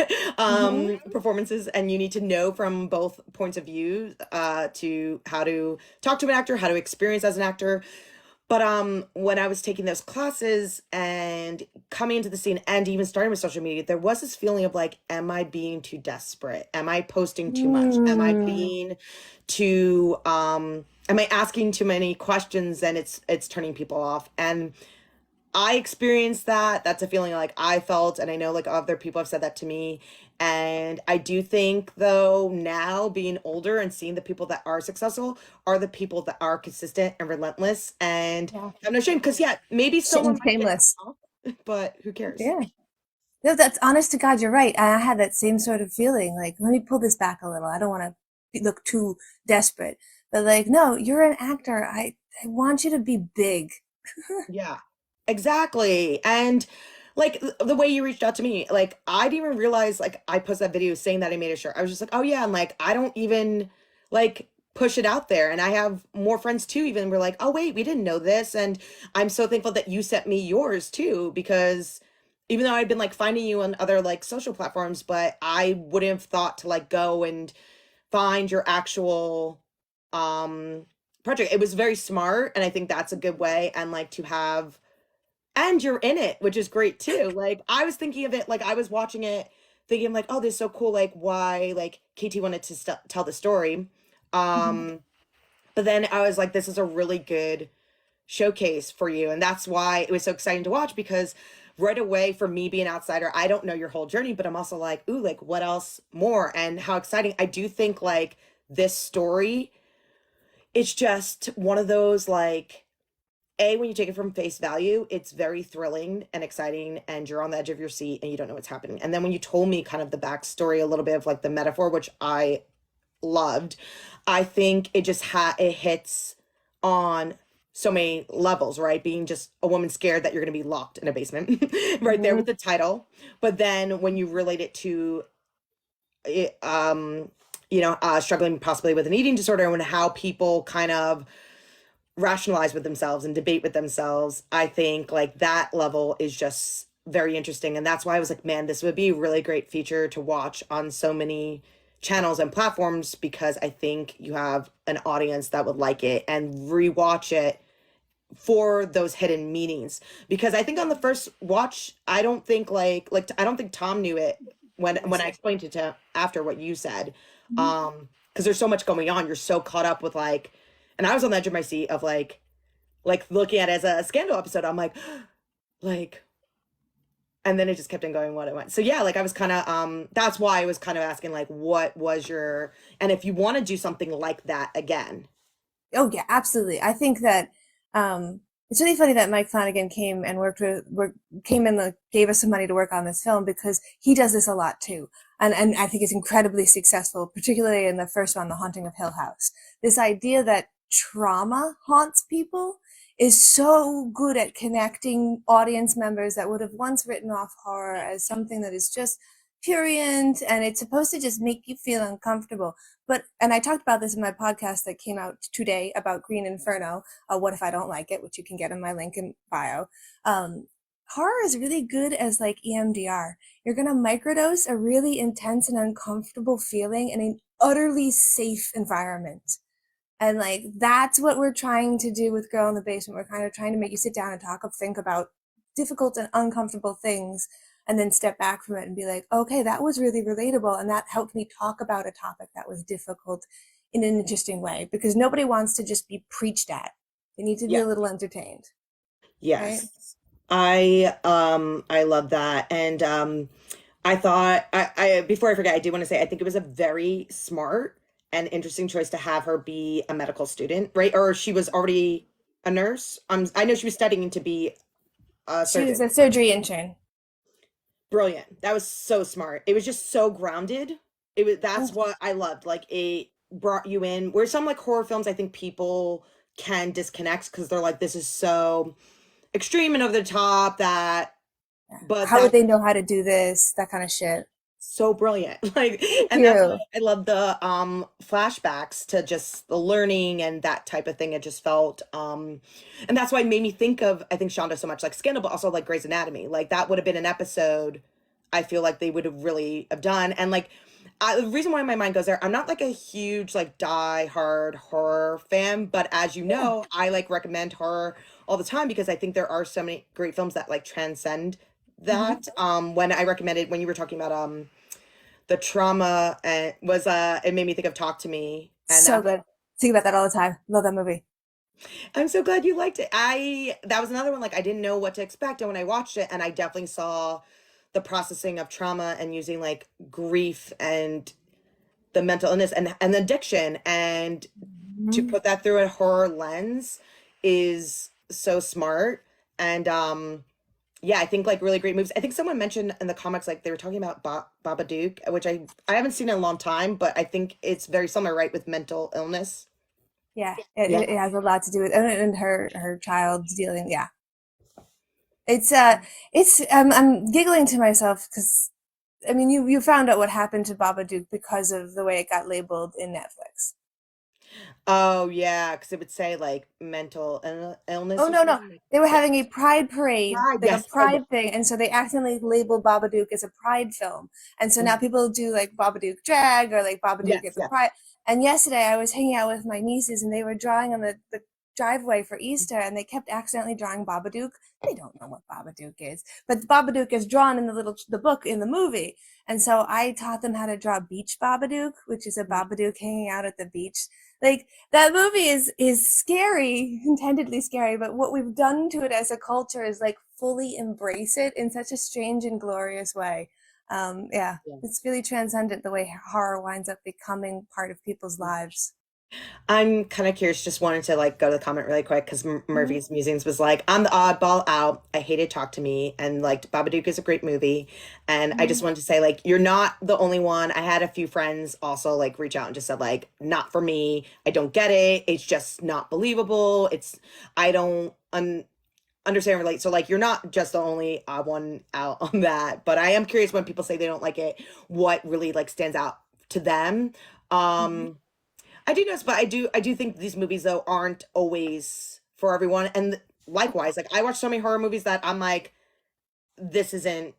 Mhm. Performances and you need to know from both points of view to how to talk to an actor, how to experience as an actor, but when I was taking those classes and coming into the scene and even starting with social media, there was this feeling of like, am I being too desperate? Am I posting too much? Am I Mm. being too am I asking too many questions and it's turning people off? And I experienced that. That's a feeling like I felt, and I know like other people have said that to me. And I do think though now being older and seeing the people that are successful are the people that are consistent and relentless and Yeah. have no shame. Because yeah, maybe someone And might get shameless. off, but who cares? Yeah. No, that's honest to God, you're right. I had that same sort of feeling. Like, let me pull this back a little. I don't want to look too desperate. But like, no, you're an actor. I want you to be big. Yeah, exactly. And like the way you reached out to me, like I didn't even realize like I posted that video saying that I made a shirt. I was just like, oh yeah, and like I don't even like push it out there. And I have more friends too, even we're like, oh wait, we didn't know this. And I'm so thankful that you sent me yours too, because even though I'd been like finding you on other like social platforms, but I wouldn't have thought to like go and find your actual um project. It was very smart, and I think that's a good way, and like to have, and you're in it, which is great too. Like I was thinking of it, like I was watching it thinking like, oh, this is so cool, like why like KT wanted to tell the story. Mhm. um but then I was like, this is a really good showcase for you, and that's why it was so exciting to watch, because right away, for me being an outsider, I don't know your whole journey, but I'm also like, ooh, like what else more, and how exciting. I do think like this story, it's just one of those like, a, when you take it from face value, it's very thrilling and exciting, and you're on the edge of your seat and you don't know what's happening. And then when you told me kind of the backstory, a little bit of like the metaphor, which I loved, I think it just it hits on so many levels, right? Being just a woman scared that you're going to be locked in a basement, right there with Mhm. the title. But then when you relate it to it, struggling possibly with an eating disorder, and how people kind of rationalize with themselves and debate with themselves, I think like that level is just very interesting. And that's why I was like, man, this would be a really great feature to watch on so many channels and platforms, because I think you have an audience that would like it and rewatch it for those hidden meanings. Because I think on the first watch, I don't think I don't think Tom knew it I when I see. explained it to after what you said. Mhm. Because there's so much going on. You're so caught up with like, and I was on the edge of my seat of like looking at it as a scandal episode. I'm like, and then it just kept on going what it went. So yeah, like I was kind of that's why I was kind of asking like what was your, and if you want to do something like that again. Oh yeah, absolutely. I think that it's really funny that Mike Flanagan came and came and gave us some money to work on this film, because he does this a lot too, and I think it's incredibly successful, particularly in the first one, The Haunting of Hill House. This idea that trauma haunts people is so good at connecting audience members that would have once written off horror as something that is just purient, and it's supposed to just make you feel uncomfortable. But, and I talked about this in my podcast that came out today about Green Inferno, What If I Don't Like It, which you can get in my link in bio. Horror is really good as like EMDR. You're going to microdose a really intense and uncomfortable feeling in an utterly safe environment. And like that's what we're trying to do with Girl in the Basement. We're kind of trying to make you sit down and think about difficult and uncomfortable things, and then step back from it and be like, okay, that was really relatable, and that helped me talk about a topic that was difficult in an interesting way, because nobody wants to just be preached at. They need to be Yeah. a little entertained, right? Yes. I love that. And I thought I before I forget, I do want to say I think it was a very smart and interesting choice to have her be a medical student, right? Or she was already a nurse. I know she was studying to be a She was surgeon. a surgery intern. Brilliant. That was so smart. It was just so grounded. It was, that's what I loved. Like it brought you in, where some like horror films, I think people can disconnect because they're like, this is so extreme and over the top that, but How would that they know how to do this? That kind of shit. so brilliant. Like, Thank and that's why you. I love the flashbacks to just the learning and that type of thing. It just felt and that's why it made me think of, I think, Shonda so much like Scandal, but also like Grey's Anatomy. Like that would have been an episode I feel like they would have really have done. And like the reason why my mind goes there, I'm not like a huge like die hard horror fan, but as you Yeah. know, I like recommend horror all the time because I think there are so many great films that like transcend Hmm. that. When I recommended, when you were talking about the trauma, and was it made me think of Talk to Me, and So that's, good. Think about that all the time. Love that movie. I'm so glad you liked it. I That was another one, like I didn't know what to expect, and when I watched it, and I definitely saw the processing of trauma and using like grief and the mental illness and addiction, and to Mhm. put that through a horror lens is so smart. And yeah, I think like really great movies. I think someone mentioned in the comics like they were talking about Babadook, which I haven't seen in a long time, but I think it's very similar, right, with mental illness. Yeah, Yeah. it has a lot to do with and her child's dealing. Yeah, it's I'm giggling to myself because I mean you found out what happened to Babadook because of the way it got labeled in Netflix. Oh yeah, because it would say like mental illness Oh or no, no. something. They were Yeah. having a pride parade, Ah, like a yes. Okay. pride thing, and so they accidentally labeled Babadook as a pride film. And so now Mhm. people do like Babadook drag or like Babadook Yes, as a yes. pride. And yesterday I was hanging out with my nieces and they were drawing on the driveway for Easter and they kept accidentally drawing Babadook. They don't know what Babadook is, but Babadook is drawn in the book in the movie. And so I taught them how to draw Beach Babadook, which is a Babadook hanging out at the beach. Like that movie is scary, intendedly scary, but what we've done to it as a culture is like fully embrace it in such a strange and glorious way. Yeah, Yeah. it's really transcendent the way horror winds up becoming part of people's lives. I'm kind of curious, just wanted to like go to the comment really quick because Mhm. Murphy's Musings was like, I'm the oddball out. I hated Talk to Me and like Babadook is a great movie. And I just Mhm. wanted to say, like, you're not the only one. I had a few friends also like reach out and just said, like, not for me. I don't get it. It's just not believable. I don't understand relate. So like you're not just the only odd one out on that. But I am curious when people say they don't like it, what really like stands out to them. Mhm. Um I do notice, but I do think these movies though aren't always for everyone. And likewise, like I watch so many horror movies that I'm like, this isn't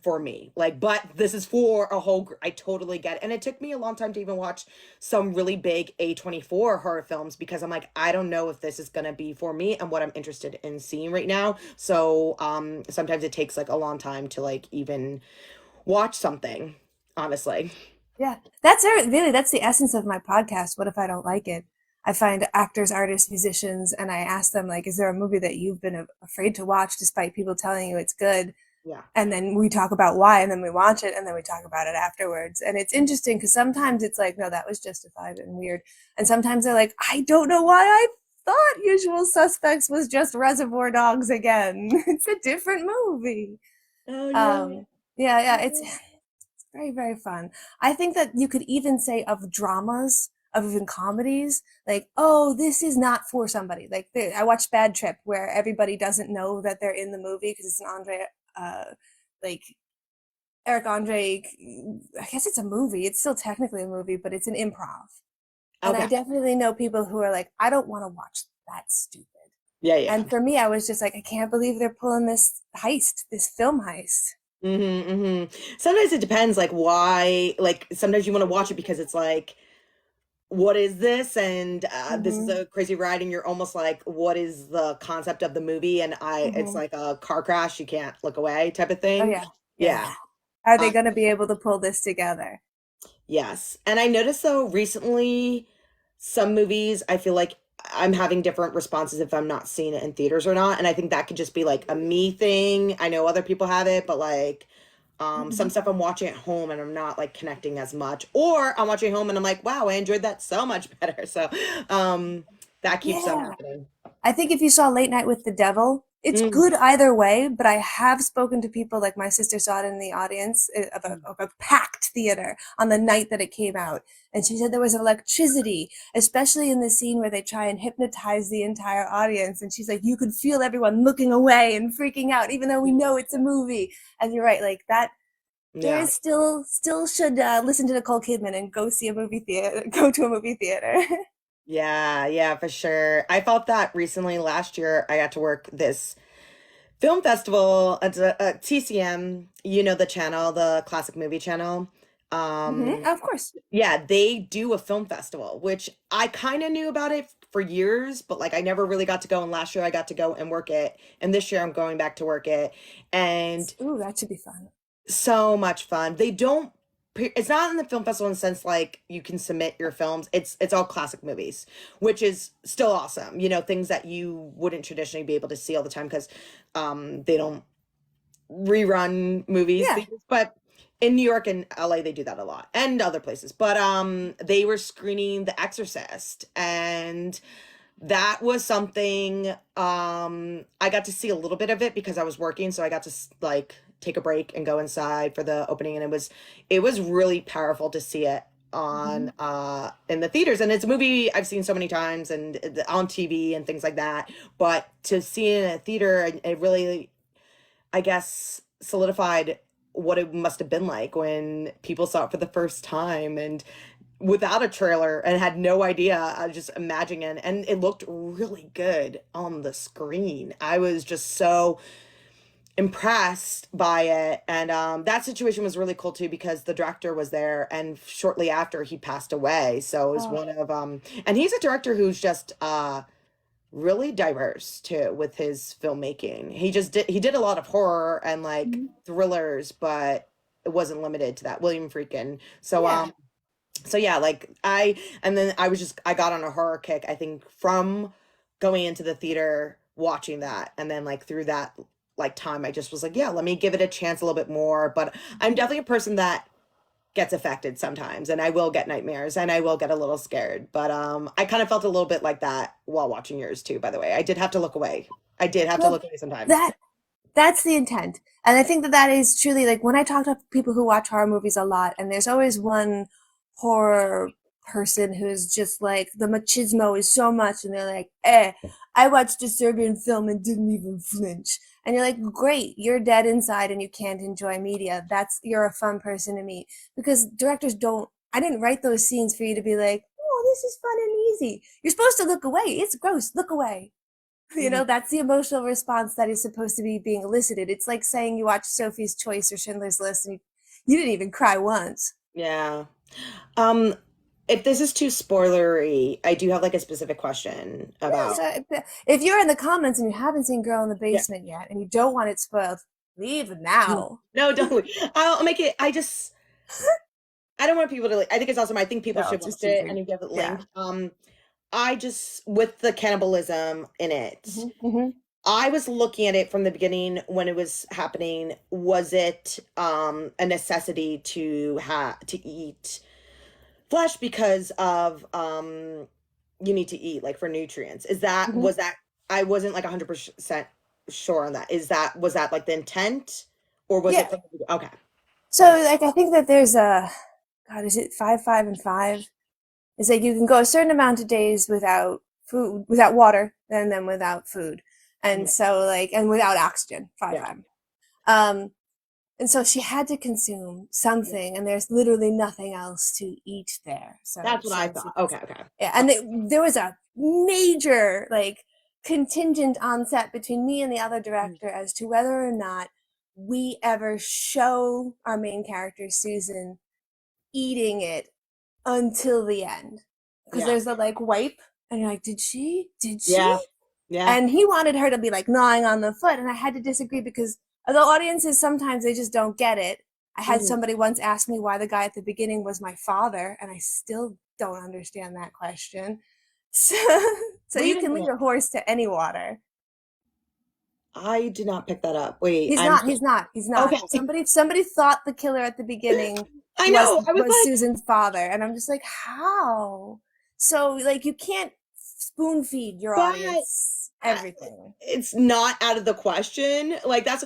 for me. Like, but this is for a whole. I totally get it. And it took me a long time to even watch some really big A24 horror films because I'm like, I don't know if this is gonna be for me and what I'm interested in seeing right now. So, sometimes it takes like a long time to like even watch something. Honestly, Yeah, really that's the essence of my podcast. What if I don't like it? I find actors, artists, musicians, and I ask them like, is there a movie that you've been afraid to watch despite people telling you it's good? yeah. And then we talk about why, and then we watch it, and then we talk about it afterwards. And it's interesting because sometimes it's like, no, that was justified and weird, and sometimes they're like, I don't know why I thought Usual Suspects was just Reservoir Dogs again. It's a different movie. Oh yeah. Um, yeah, yeah, it's very, very fun. I think that you could even say of dramas, of even comedies, like, oh, this is not for somebody. Like, I watched Bad Trip, where everybody doesn't know that they're in the movie because it's an uh, like Eric Andre. I guess it's a movie. It's still technically a movie, but it's an improv. And I Okay. definitely know people who are like, I don't want to watch that stupid. Yeah, yeah. And for me, I was just like, I can't believe they're pulling this heist, this film heist. Mm-hmm, mm-hmm. Sometimes it depends, like why, like sometimes you want to watch it because it's like, what is this? And this is Mm-hmm. a crazy ride, and you're almost like, what is the concept of the movie? And it's Mm-hmm. like a car crash, you can't look away type of Oh thing. yeah, yeah. Yeah. Are they Uh, going to be able to pull this together? yes. And I noticed though recently, some movies, I feel like I'm having different responses if I'm not seeing it in theaters or not. And I think that could just be like a me thing. I know other people have it, but like, some Mhm. stuff I'm watching at home and I'm not like connecting as much, or I'm watching at home and I'm like, wow, I enjoyed that so much better. So, um, that keeps Yeah. happening. I think if you saw Late Night with the Devil, it's Mm, good either way, but I have spoken to people like my sister saw it in the audience of a packed theater on the night that it came out. And she said there was electricity, especially in the scene where they try and hypnotize the entire audience. And she's like, you could feel everyone looking away and freaking out, even though we know it's a movie. And you're right, like that there yeah. is still should listen to Nicole Kidman and go see a movie theater, go to a movie theater. Yeah, yeah, for sure. I felt that recently last year. I got to work this film festival at TCM, you know, the channel, the classic movie channel. Hmm, Um, of course. yeah, they do a film festival, which I kind of knew about it for years, but like I never really got to go. And last year I got to go and work it. And this year I'm going back to work it. And Ooh, that should be fun. so much fun. They don't it's not in the film festival in the sense like you can submit your films. It's all classic movies, which is still awesome. You know, things that you wouldn't traditionally be able to see all the time because they don't rerun movies Yeah. things, but in New York and LA they do that a lot and other places. But they were screening The Exorcist and that was something I got to see a little bit of it because I was working, so I got to like take a break and go inside for the opening and it was really powerful to see it on in the theaters, and it's a movie I've seen so many times and on TV and things like that, but to see it in a theater, it really, I guess, solidified what it must have been like when people saw it for the first time and without a trailer and had no idea. I was just imagining it, and it looked really good on the screen. I was just so impressed by it, and that situation was really cool too because the director was there, and shortly after he passed away. So it was Oh. one of and he's a director who's just really diverse too with his filmmaking. He did a lot of horror and like Mhm. thrillers, but it wasn't limited to that. William Friedkin. So Yeah. so yeah, like and then I got on a horror kick, I think, from going into the theater watching that, and then like through that like time I just was like, yeah, let me give it a chance a little bit more. But I'm definitely a person that gets affected sometimes, and I will get nightmares and I will get a little scared. But I kind of felt a little bit like that while watching yours too, by the way. I did have to look away. I did have to Well, look away sometimes. that that's the intent. And I think that that is truly like when I talk to people who watch horror movies a lot, and there's always one horror person who's just like the machismo is so much, and they're like, "Eh, I watched a Serbian film and didn't even flinch." And you're like, "Great, you're dead inside and you can't enjoy media. You're a fun person to meet." Because directors don't. I didn't write those scenes for you to be like, "Oh, this is fun and easy." You're supposed to look away. It's gross. Look away. Mhm. That's the emotional response that is supposed to be being elicited. It's like saying you watched Sophie's Choice or Schindler's List and you didn't even cry once. Yeah. Um, if this is too spoilery, I do have like a specific question Yeah, about. so if you're in the comments and you haven't seen Girl in the Yeah. Basement yet and you don't want it spoiled, leave No, now. no, don't. I'll make it. I don't want people to like, I think it's awesome. I think people No, should watch just it and teasing. you give it Yeah. linked. I just with the cannibalism in it, Hmm. I was looking at it from the beginning when it was happening. Was it a necessity to eat flesh because of you need to eat like for nutrients? Is that Hmm. was that I wasn't like 100% sure on that. Is that was that like the intent, or was Yeah. it from okay. So like I think that there's a God, is it 5, 5, and 5? It's like you can go a certain amount of days without food, without water, and then without food. And Mhm. so like and without oxygen, five Yeah. five. Um and so she had to consume something and there's literally nothing else to eat there. So That's what I so she thought. Okay, okay. yeah, and there was a major like contingent on set between me and the other director as to whether or not we ever show our main character Susan eating it until the end because Yeah. there's a like wipe and you're like did she Yeah. Yeah. and he wanted her to be like gnawing on the foot and I had to disagree because the audiences sometimes they just don't get it. I had Mhm. somebody once ask me why the guy at the beginning was my father and I still don't understand that question. so, so you Wait a can lead minute. a horse to any water. I did not pick that up. Wait, He's I'm not. He's not. He's not. okay. Somebody thought the killer at the beginning I was know. I was was like, Susan's father, and I'm just like, how? So like you can't spoon feed your but audience I, everything. it's not out of the question. Like that's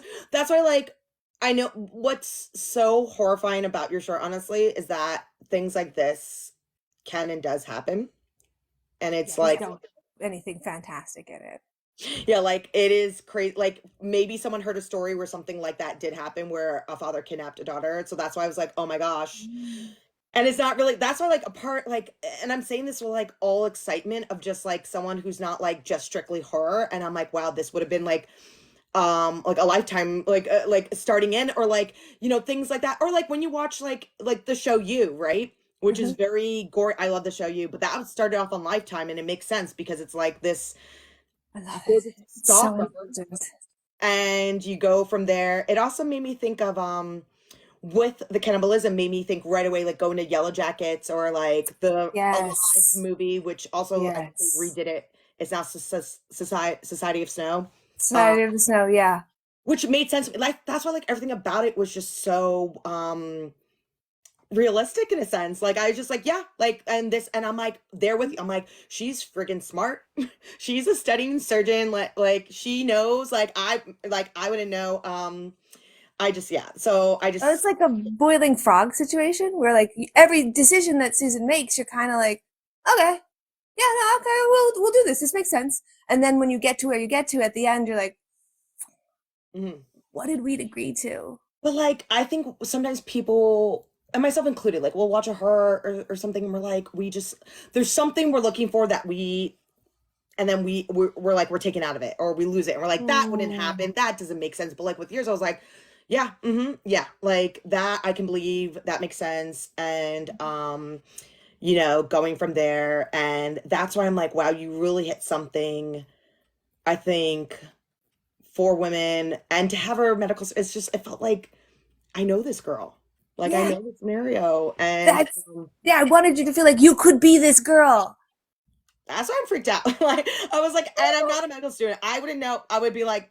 why like I know what's so horrifying about your short, honestly, is that things like this can and does happen. And Yeah, it's just like don't anything fantastic in it. yeah, like it is crazy. Like maybe someone heard a story where something like that did happen where a father kidnapped a daughter. So that's why I was like, oh my gosh. Mm. And it's not really, that's why like a part like, and I'm saying this with like all excitement of just like someone who's not like just strictly horror. And I'm like, wow, this would have been like a lifetime like starting in, or like things like that, or like when you watch like the show You, right, which is Hmm. very gory. I love the show You, but that started off on Lifetime, and it makes sense because it's like this I love it. gorgeous It's so stalker, indulgent. and you go from there. It also made me think of with the cannibalism, made me think right away like going to Yellow Jackets, or like the Alive Yes. movie, which also I think they Yes. redid it. It's now Society of Snow. Society of the Snow. Yeah. Which made sense. Like that's why like everything about it was just so realistic in a sense. Like I was just like, yeah, like and this, and I'm like there with you. I'm like, she's friggin' smart. She's a studying surgeon. Like she knows. Like I wouldn't know. I just, yeah. So I Oh, it's just, like a boiling frog situation where like every decision that Susan makes, you're kind of like, okay, yeah, no, okay, we'll do this. This makes sense. And then when you get to where you get to at the end, you're like, mhm. what did we agree to? But like, I think sometimes people, and myself included, like we'll watch a horror or something and we're like, we just, there's something we're looking for that we, and then we're like, we're taken out of it or we lose it. And we're like, that wouldn't Mm, happen. That doesn't make sense. But like with yours, I was like, yeah, yeah, like that I can believe that makes sense. And, going from there. And that's why I'm like, wow, you really hit something, I think, for women. And to have her medical, it's just, it felt like, I know this girl. Like, I yeah, know the scenario. And that's yeah. I wanted you to feel like you could be this girl. that's why I'm freaked out. Like, I was like, and I'm not a medical student. I wouldn't know. I would be like,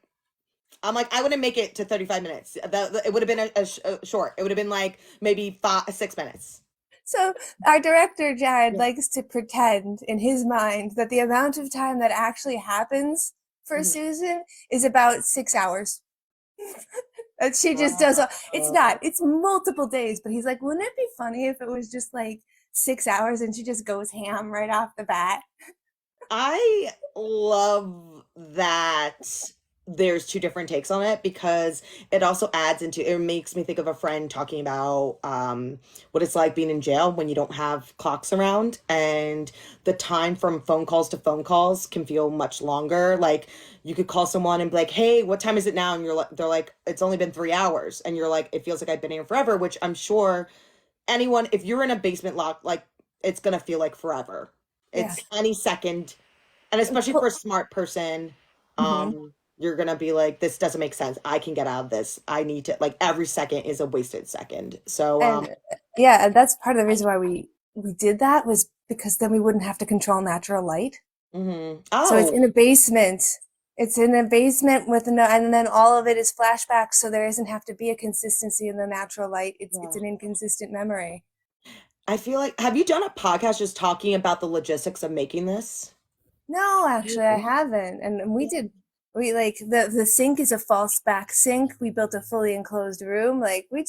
I'm like, I wouldn't make it to 35 minutes. It would have been a short. It would have been like maybe 6 minutes. So our director Jared Yeah. likes to pretend in his mind that the amount of time that actually happens for Mhm. Susan is about 6 hours. That she just does. It's not. Uh, It's multiple days. But he's like, wouldn't it be funny if it was just like 6 hours and she just goes ham right off the bat? I love that there's two different takes on it because it also adds into it makes me think of a friend talking about what it's like being in jail when you don't have clocks around and the time from phone calls to phone calls can feel much longer. Like you could call someone and be like, "Hey, what time is it now?" And they're like, "It's only been 3 hours," and you're like, "It feels like I've been here forever," which I'm sure anyone, if you're in a basement lock, like it's gonna feel like forever. Yeah. It's any second, and especially for a smart person, Mhm. you're gonna be like, this doesn't make sense. I can get out of this. I need to like every second is a wasted second. So And yeah, and that's part of the reason why we did that was because then we wouldn't have to control natural light. So it's oh in a basement. It's in a basement with no, and then all of it is flashbacks, so there doesn't have to be a consistency in the natural light. It's yeah. an inconsistent memory. I feel like have you done a podcast just talking about the logistics of making this? No, actually, I Yeah. haven't. And we did. We like the sink is a false back sink. We built a fully enclosed room. Like we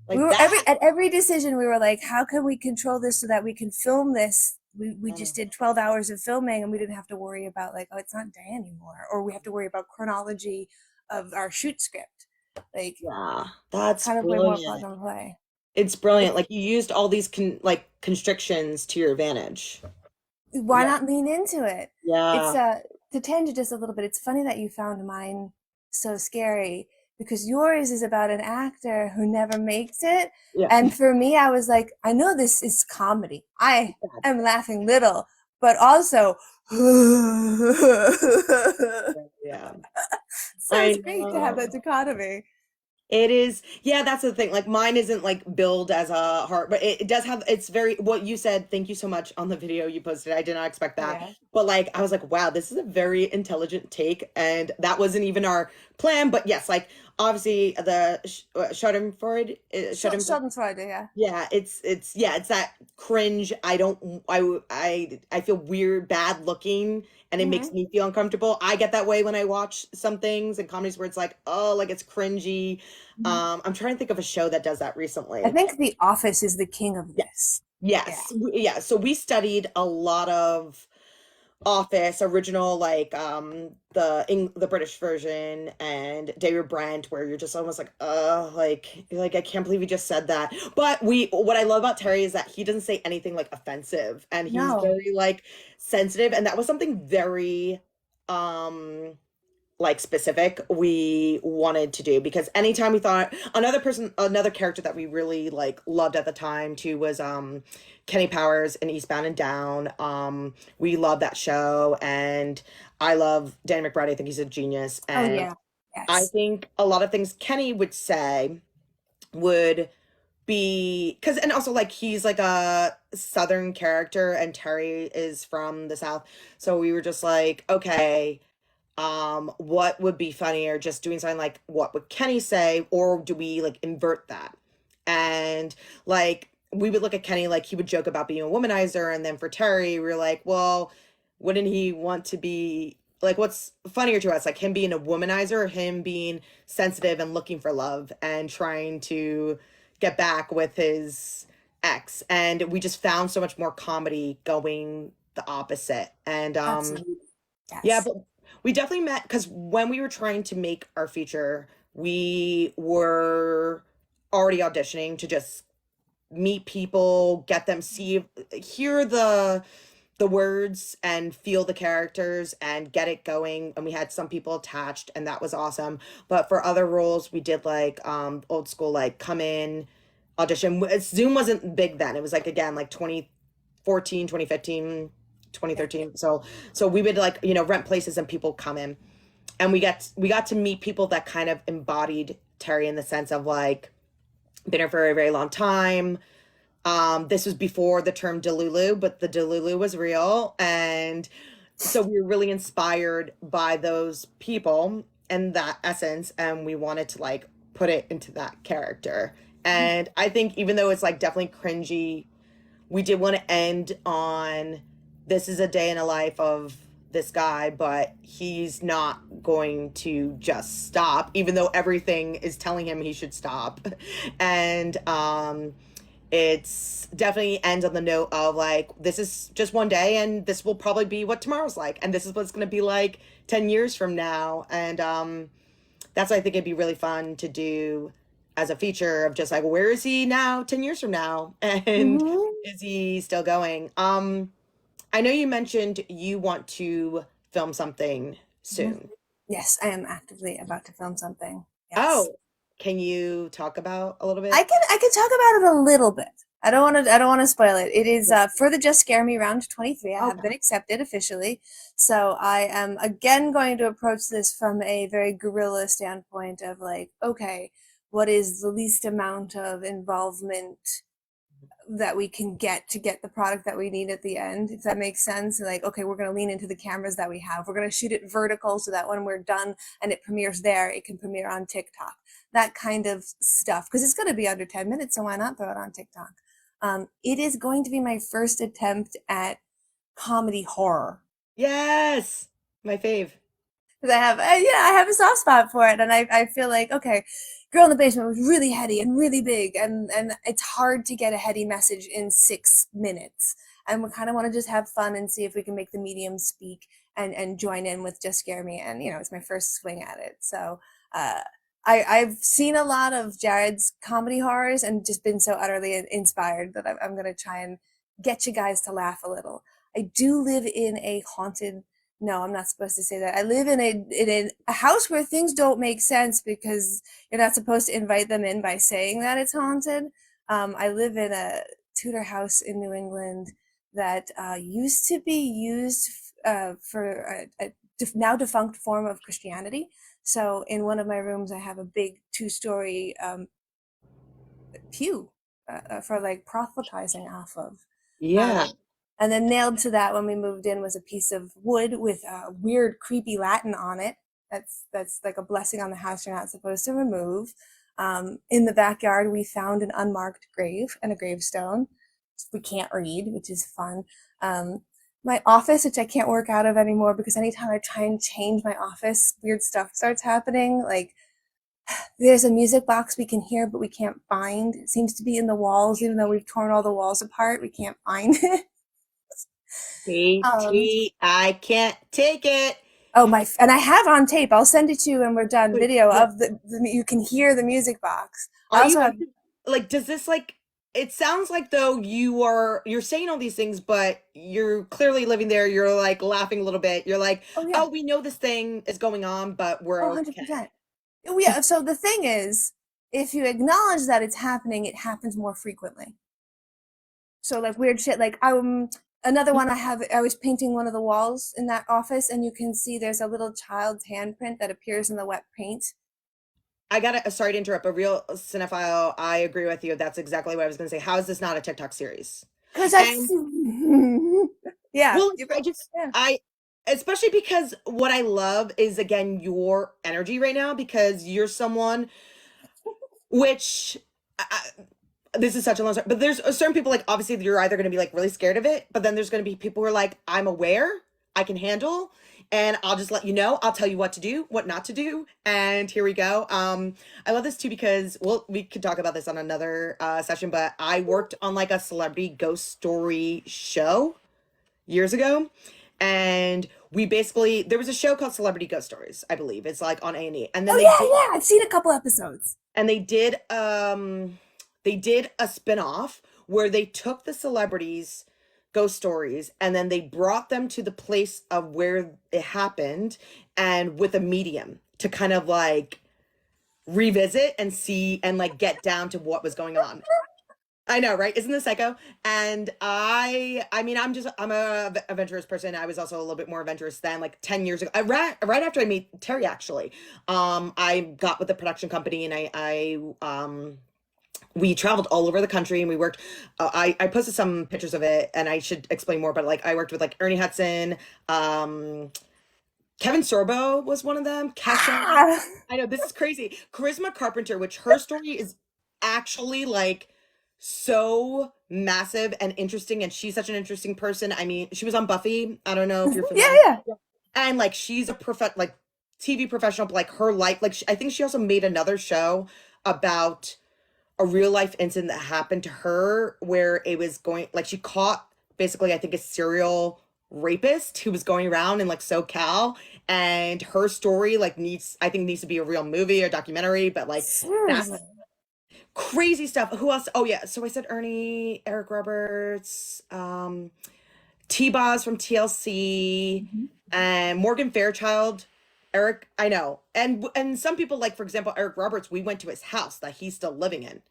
Like were that. every decision we were like, how can we control this so that we can film this? We I know. just did 12 hours of filming and we didn't have to worry about like, oh, it's not day anymore, or we have to worry about chronology of our shoot script. Like Yeah, it's that's kind of way more plug brilliant. and play. It's brilliant. Like you used all these constrictions to your advantage. Why Yeah. not lean into it? It's Yeah. to tangent just a little bit. It's funny that you found mine so scary because yours is about an actor who never makes it. Yeah. And for me, I was like, I know this is comedy. I am laughing little, but also Yeah. so I it's great to have know. that dichotomy. It is, yeah, that's the thing. Like mine isn't like billed as a heart, but it does have, it's very, what you said, thank you so much on the video you posted. I did not expect that. Yeah. But like, I was like, wow, this is a very intelligent take. And that wasn't even our plan. But yes, like obviously the Schadenfreude, Schadenfreude, yeah. yeah, it's that cringe. I feel weird, bad looking, and it Hmm. makes me feel uncomfortable. I get that way when I watch some things and comedies where it's like, oh, like it's cringy. I'm trying to think of a show that does that I recently. think The Office is the king of this. Yes. Yeah. Yes. Yeah. So we studied a lot of Office original, like the British version and David Brent, where you're just almost like, like I can't believe you just said that. But what I love about Terry is that he doesn't say anything like offensive, and he's No. very like sensitive, and that was something very um like specific we wanted to do because anytime we thought another character that we really like loved at the time too was Kenny Powers in Eastbound and Down. We love that show, and I love Danny McBride. I think he's a genius, Oh and yeah. I Yes. think a lot of things Kenny would say would be because, and also like he's like a southern character and Terry is from the south, so we were just like, okay, what would be funnier, just doing something like what would Kenny say, or do we like invert that? And like we would look at Kenny like he would joke about being a womanizer, and then for Terry we are like, well, wouldn't he want to be like what's funnier to us, like him being a womanizer or him being sensitive and looking for love and trying to get back with his ex. And we just found so much more comedy going the opposite. And Absolutely. yeah, Yes. but we definitely met because when we were trying to make our feature, we were already auditioning to just meet people, get them see hear the words and feel the characters and get it going. And we had some people attached and that was awesome. But for other roles, we did like old school, like come in, audition. Zoom wasn't big then. It was like again like 2014, 2015, twenty Yeah. thirteen. So we would like, you know, rent places and people come in. And we got to meet people that kind of embodied Terry in the sense of like been here for a very long time. This was before the term Delulu, but the Delulu was real. And so we were really inspired by those people and that essence. And we wanted to like put it into that character. And I think even though it's like definitely cringy, we did want to end on this is a day in a life of this guy, but he's not going to just stop, even though everything is telling him he should stop. And it's definitely ends on the note of like this is just one day and this will probably be what tomorrow's like and this is what it's going to be like 10 years from now. And that's why I think it'd be really fun to do as a feature of just like where is he now 10 years from now and Hmm. is he still going. I know you mentioned you want to film something Hmm. soon. Yes, I am actively about to film something. Yes. Oh, can you talk about a little I bit? can I can talk about it a little bit. I don't want to spoil it. It is for the Just Scare Me round 23. I have Okay. been accepted officially. So I am again going to approach this from a very guerrilla standpoint of like, okay, what is the least amount of involvement that we can get to get the product that we need at the end, if that makes sense. Like, okay, we're going to lean into the cameras that we have. We're going to shoot it vertical so that when we're done and it premieres there, it can premiere on TikTok. That kind of stuff. Because it's going to be under 10 minutes, so why not throw it on TikTok? It is going to be my first attempt at comedy horror. Yes, my fave. Because I have a soft spot for it, and I feel like okay, Girl in the Basement was really heady and really big, and it's hard to get a heady message in 6 minutes, and we kind of want to just have fun and see if we can make the medium speak and join in with Just Scare Me, and it's my first swing at it, so uh, I've seen a lot of Jared's comedy horrors and just been so utterly inspired that I'm gonna try and get you guys to laugh a little. I do live in a haunted no, I'm not supposed to say that. I live in a house where things don't make sense because you're not supposed to invite them in by saying that it's haunted. I live in a Tudor house in New England that used to be used for a now defunct form of Christianity. So in one of my rooms, I have a big two-story pew for like proselytizing off of. Yeah. Um, and then nailed to that when we moved in was a piece of wood with weird, creepy Latin on it. That's like a blessing on the house you're not supposed to remove. In the backyard, we found an unmarked grave and a gravestone. We can't read, which is fun. Um, my office, which I can't work out of anymore because anytime I try and change my office, weird stuff starts happening. Like there's a music box we can hear, but we can't find. It seems to be in the walls, even though we've torn all the walls apart. We can't find it. Um, I can't take it. oh my, and I have on tape. I'll send it to you when we're done. Wait, Video what? of you can hear the music box. I Are also you have, like, does this like, it sounds like though you're saying all these things, but you're clearly living there. You're like laughing a little bit. You're like, oh yeah, oh, we know this thing is going on, but we're oh okay. 100%. Oh yeah. So the thing is, if you acknowledge that it's happening, it happens more frequently. So like weird shit, like another one I have. I was painting one of the walls in that office, and you can see there's a little child's handprint that appears in the wet paint. I gotta, sorry to interrupt, a real cinephile, I agree with you. That's exactly what I was gonna say. How is this not a TikTok series? Because that's And yeah, well, yeah. especially because what I love is again your energy right now because you're someone which this is such a long story, but there's certain people like obviously you're either going to be like really scared of it, but then there's going to be people who are like I'm aware, I can handle, and I'll just let you know. I'll tell you what to do, what not to do, and here we go. I love this too because, well, we could talk about this on another session, but I worked on like a celebrity ghost story show years ago, and we basically there was a show called Celebrity Ghost Stories, I believe. It's like on A&E, and then Oh they yeah, did yeah. I've seen a couple episodes. and they did a spin-off where they took the celebrities ghost stories and then they brought them to the place of where it happened, and with a medium to kind of like revisit and see and like get down to what was going on. I know, right? Isn't this psycho? And I mean, I'm a adventurous person. I was also a little bit more adventurous than like 10 years ago. I right after I met Terry, actually. I got with the production company, and we traveled all over the country, and we worked. I posted some pictures of it, and I should explain more. But like, I worked with like Ernie Hudson, um, Kevin Sorbo was one of them. Kesha. Ah! I know this is crazy. Charisma Carpenter, which her story is actually like so massive and interesting, and she's such an interesting person. I mean, she was on Buffy. I don't know if you're Yeah, familiar. yeah. And like she's a like TV professional, but like her life, like I think she also made another show about a real life incident that happened to her where it was going like she caught basically I think a serial rapist who was going around in like SoCal, and her story like needs to be a real movie or documentary, but like Seriously. that's crazy stuff. Who else? Oh yeah, so I said Ernie, Eric Roberts, T-Boz from TLC, Mhm. and Morgan Fairchild. Eric, I know. And some people, like for example Eric Roberts, we went to his house that he's still living in.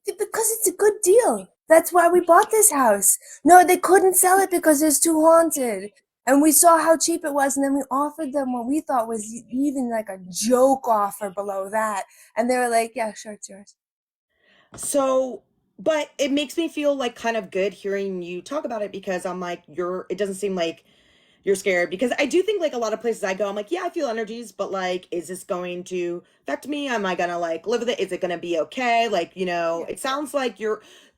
Because it's a good deal. That's why we bought this house. No, they couldn't sell it because it's too haunted. And we saw how cheap it was, and then we offered them what we thought was even like a joke offer below that. And they were like, yeah, sure, it's yours. So, but it makes me feel like kind of good hearing you talk about it, because I'm like, it doesn't seem like you're scared, because I do think like a lot of places I go, I'm like, yeah, I feel energies, but like, is this going to affect me? Am I gonna like live with it? Is it gonna be okay? Like, Yeah. it sounds like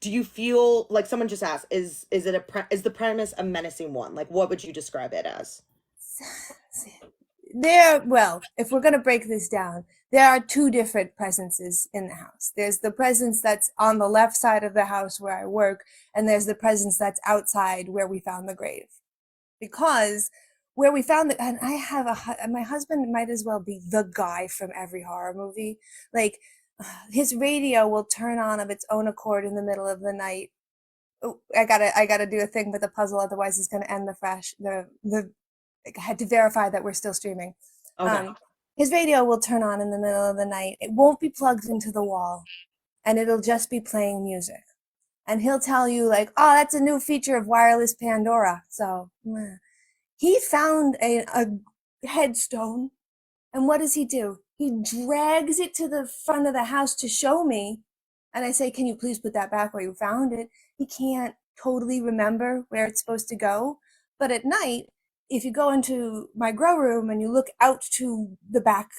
do you feel like someone just asked, is the premise a menacing one? Like, what would you describe it as? Well, if we're going to break this down, there are two different presences in the house. There's the presence that's on the left side of the house where I work, and there's the presence that's outside where we found the grave. Because where we found it, and I have my husband might as well be the guy from every horror movie. Like, his radio will turn on of its own accord in the middle of the night. Oh, I gotta do a thing with the puzzle, otherwise it's gonna end the fresh the I had to verify that we're still streaming. Okay. Um, his radio will turn on in the middle of the night. It won't be plugged into the wall, and it'll just be playing music. And he'll tell you like, "Oh, that's a new feature of wireless Pandora." So he found a headstone, and what does he do? He drags it to the front of the house to show me. And I say, "Can you please put that back where you found it?" He can't totally remember where it's supposed to go. But at night, if you go into my grow room and you look out to the back,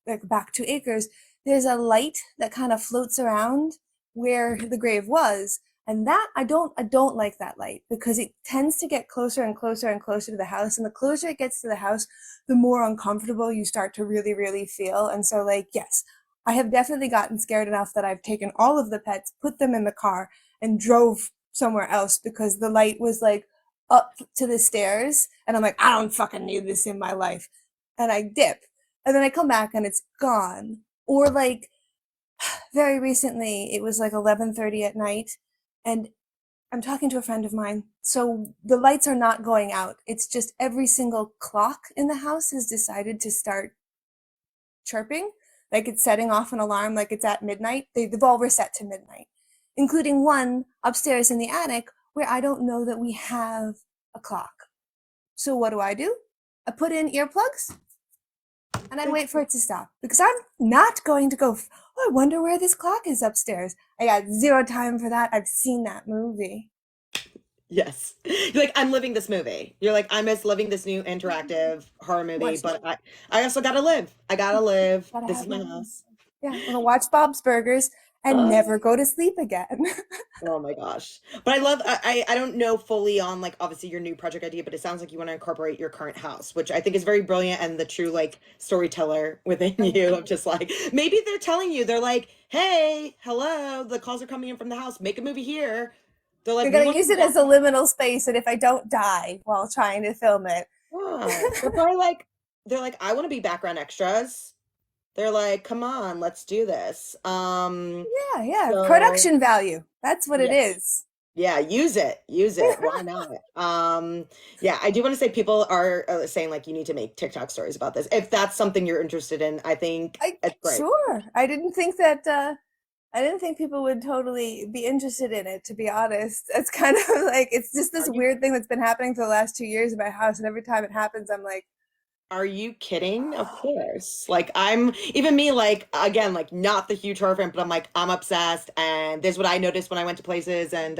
like back 2 acres, there's a light that kind of floats around where the grave was. And that I don't like that light because it tends to get closer and closer and closer to the house. And the closer it gets to the house, the more uncomfortable you start to really, really feel. And so, like, yes, I have definitely gotten scared enough that I've taken all of the pets, put them in the car, and drove somewhere else because the light was like up to the stairs. And I'm like, I don't fucking need this in my life. And I dip. And then I come back and it's gone. Or like very recently, it was like 11:30 at night, and I'm talking to a friend of mine. So the lights are not going out. It's just every single clock in the house has decided to start chirping, like it's setting off an alarm, like it's at midnight. They've all reset to midnight, including one upstairs in the attic where I don't know that we have a clock. So what do? I put in earplugs and I wait for it to stop because I'm not going to go, oh, I wonder where this clock is upstairs. I got zero time for that. I've seen that movie. Yes. You're like, I'm living this movie. You're like, I'm just living this new interactive horror movie, Watch, but I also gotta live. I gotta live. gotta This is have my my, house. yeah, I'm gonna watch Bob's Burgers and never go to sleep again. Oh my gosh. But I love I don't know fully on like obviously your new project idea, but it sounds like you want to incorporate your current house, which I think is very brilliant and the true like storyteller within you of just like maybe they're telling you, they're like, "Hey, hello, the calls are coming in from the house. Make a movie here." They're like, They're "We gonna want use you it back." as a liminal space, and if I don't die while trying to film it. Yeah. They're probably like they're like, "I want to be background extras." They're like, "Come on, let's do this." Yeah, yeah. So Production value. That's what it yes. is. Yeah, use it. Use it. Why not? Yeah, I do want to say people are saying like you need to make TikTok stories about this. If that's something you're interested in, I think I it's great. sure. I didn't think people would totally be interested in it, to be honest. It's kind of like it's just Are this you weird thing that's been happening for the last 2 years in my house, and every time it happens, I'm like, are you kidding? Of course. Like I'm even me like again like not the huge horror fan, but I'm like I'm obsessed and this is what I noticed when I went to places and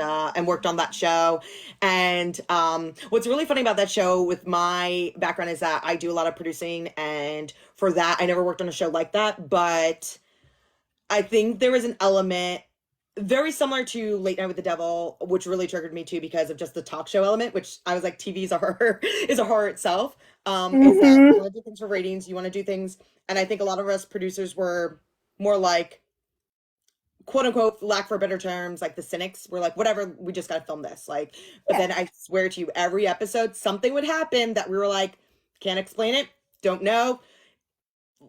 worked on that show. And what's really funny about that show with my background is that I do a lot of producing and for that I never worked on a show like that, but I think there was an element very similar to Late Night with the Devil, which really triggered me too because of just the talk show element, which I was like, TV is a horror is a horror itself. Is that you mm-hmm. want to do things for ratings, you want to do things, and I think a lot of us producers were more like quote unquote lack for better terms, like the cynics were like, whatever, we just gotta film this. Like, but Yeah. then I swear to you, every episode something would happen that we were like, can't explain it, don't know,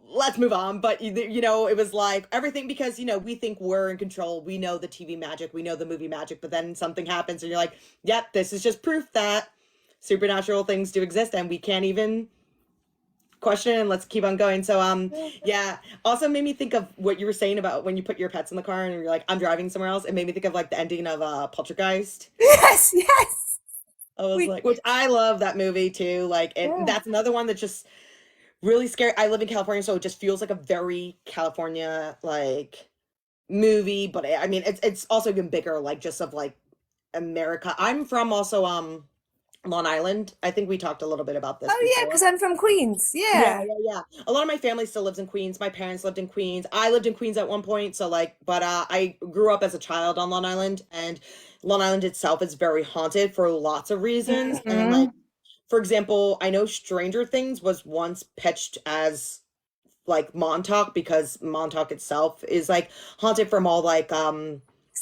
let's move on. But you know, it was like everything because you know we think we're in control. We know the TV magic, we know the movie magic, but then something happens and you're like, "Yep, this is just proof that supernatural things do exist, and we can't even question it. And let's keep on going." So yeah. Also made me think of what you were saying about when you put your pets in the car and you're like, "I'm driving somewhere else." It made me think of like the ending of Poltergeist. Yes, yes. I was We like, which I love that movie too. Like, and yeah. that's another one that just really scary. I live in California, so it just feels like a very California like movie. But I mean, it's also even bigger, like just of like America. I'm from also Long Island. I think we talked a little bit about this Oh yeah, because before. I'm from Queens. Yeah, Yeah. yeah, yeah. A lot of my family still lives in Queens. My parents lived in Queens. I lived in Queens at one point, so like, but I grew up as a child on Long Island, and Long Island itself is very haunted for lots of reasons. And like, Hmm. for example, I know Stranger Things was once pitched as like Montauk because Montauk itself is like haunted from all like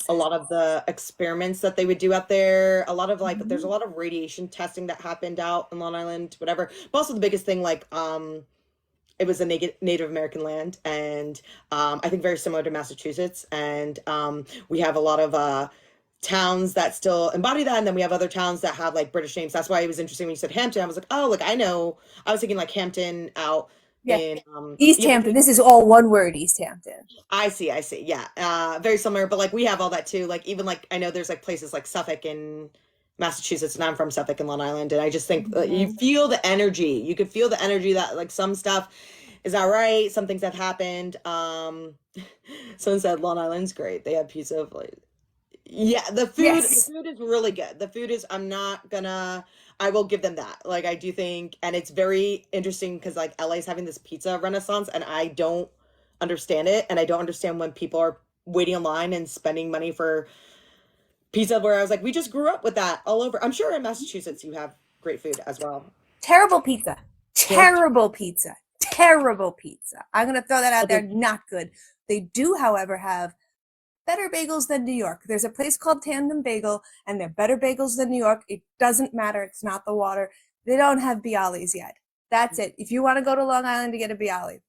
a lot of the experiments that they would do out there. A lot of like there's a Mhm. lot of radiation testing that happened out in Long Island, whatever. But also the biggest thing like it was a Native American land and I think very similar to Massachusetts and we have a lot of towns that still embody that and then we have other towns that have like British names. That's why it was interesting when you said Hampton. I was like, "Oh, look, I know." I was thinking like Hampton out Yeah. in East yeah, Hampton. This is all one word, East Hampton. I see. Yeah. Very similar, but like we have all that too. Like even like I know there's like places like Suffolk in Massachusetts and I'm from Suffolk and Long Island and I just think you Mhm. feel the energy. You could feel the energy that like some stuff is not right, some things have happened. Someone said Long Island's great. They have pizza of like yeah, the Yes. food is really good. The food is I'm not gonna I will give them that. Like I do think and it's very interesting because like LA's having this pizza renaissance and I don't understand it and I don't understand when people are waiting in line and spending money for pizza where I was like, we just grew up with that all over. I'm sure in Massachusetts you have great food as well. Terrible pizza. Terrible. Terrible pizza. Terrible pizza. I'm going to throw that out there. Okay. Not good. They do, however, have better bagels than New York. There's a place called Tandem Bagel, and they're better bagels than New York. It doesn't matter. It's not the water. They don't have Bialys yet. That's it. If you want to go to Long Island to get a Bialy,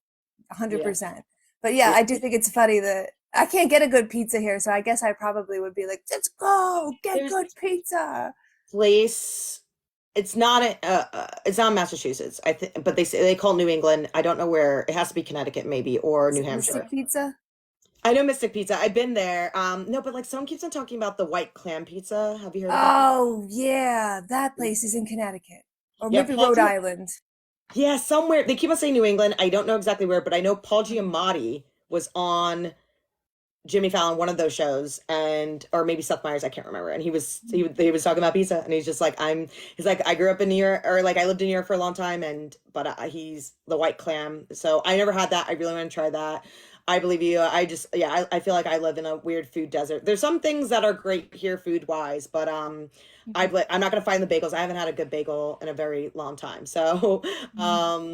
Yeah. 100%. But yeah, Yeah. I do think it's funny that I can't get a good pizza here, so I guess I probably would be like, let's go get There's good this pizza. place. It's not Massachusetts. I think, but they say they call it New England. I don't know where. It has to be Connecticut maybe or Is New it Hampshire. Mystic Pizza? I know Mystic Pizza. I've been there. No, but like someone keeps on talking about the white clam pizza. Have you heard about that? Oh, yeah, that place is in Connecticut. Or Yeah, maybe Rhode Paul. Island. Yeah, somewhere. They keep on saying New England. I don't know exactly where, but I know Paul Giamatti was on Jimmy Fallon, one of those shows, and or maybe Seth Meyers, I can't remember. And he was talking about pizza, and he's just like, he's like, I grew up in New York, or like I lived in New York for a long time, and but he's the white clam, so I never had that. I really want to try that. I believe you. I just, yeah, I feel like I live in a weird food desert. There's some things that are great here food wise, but Mhm. I'm not gonna find the bagels. I haven't had a good bagel in a very long time. So,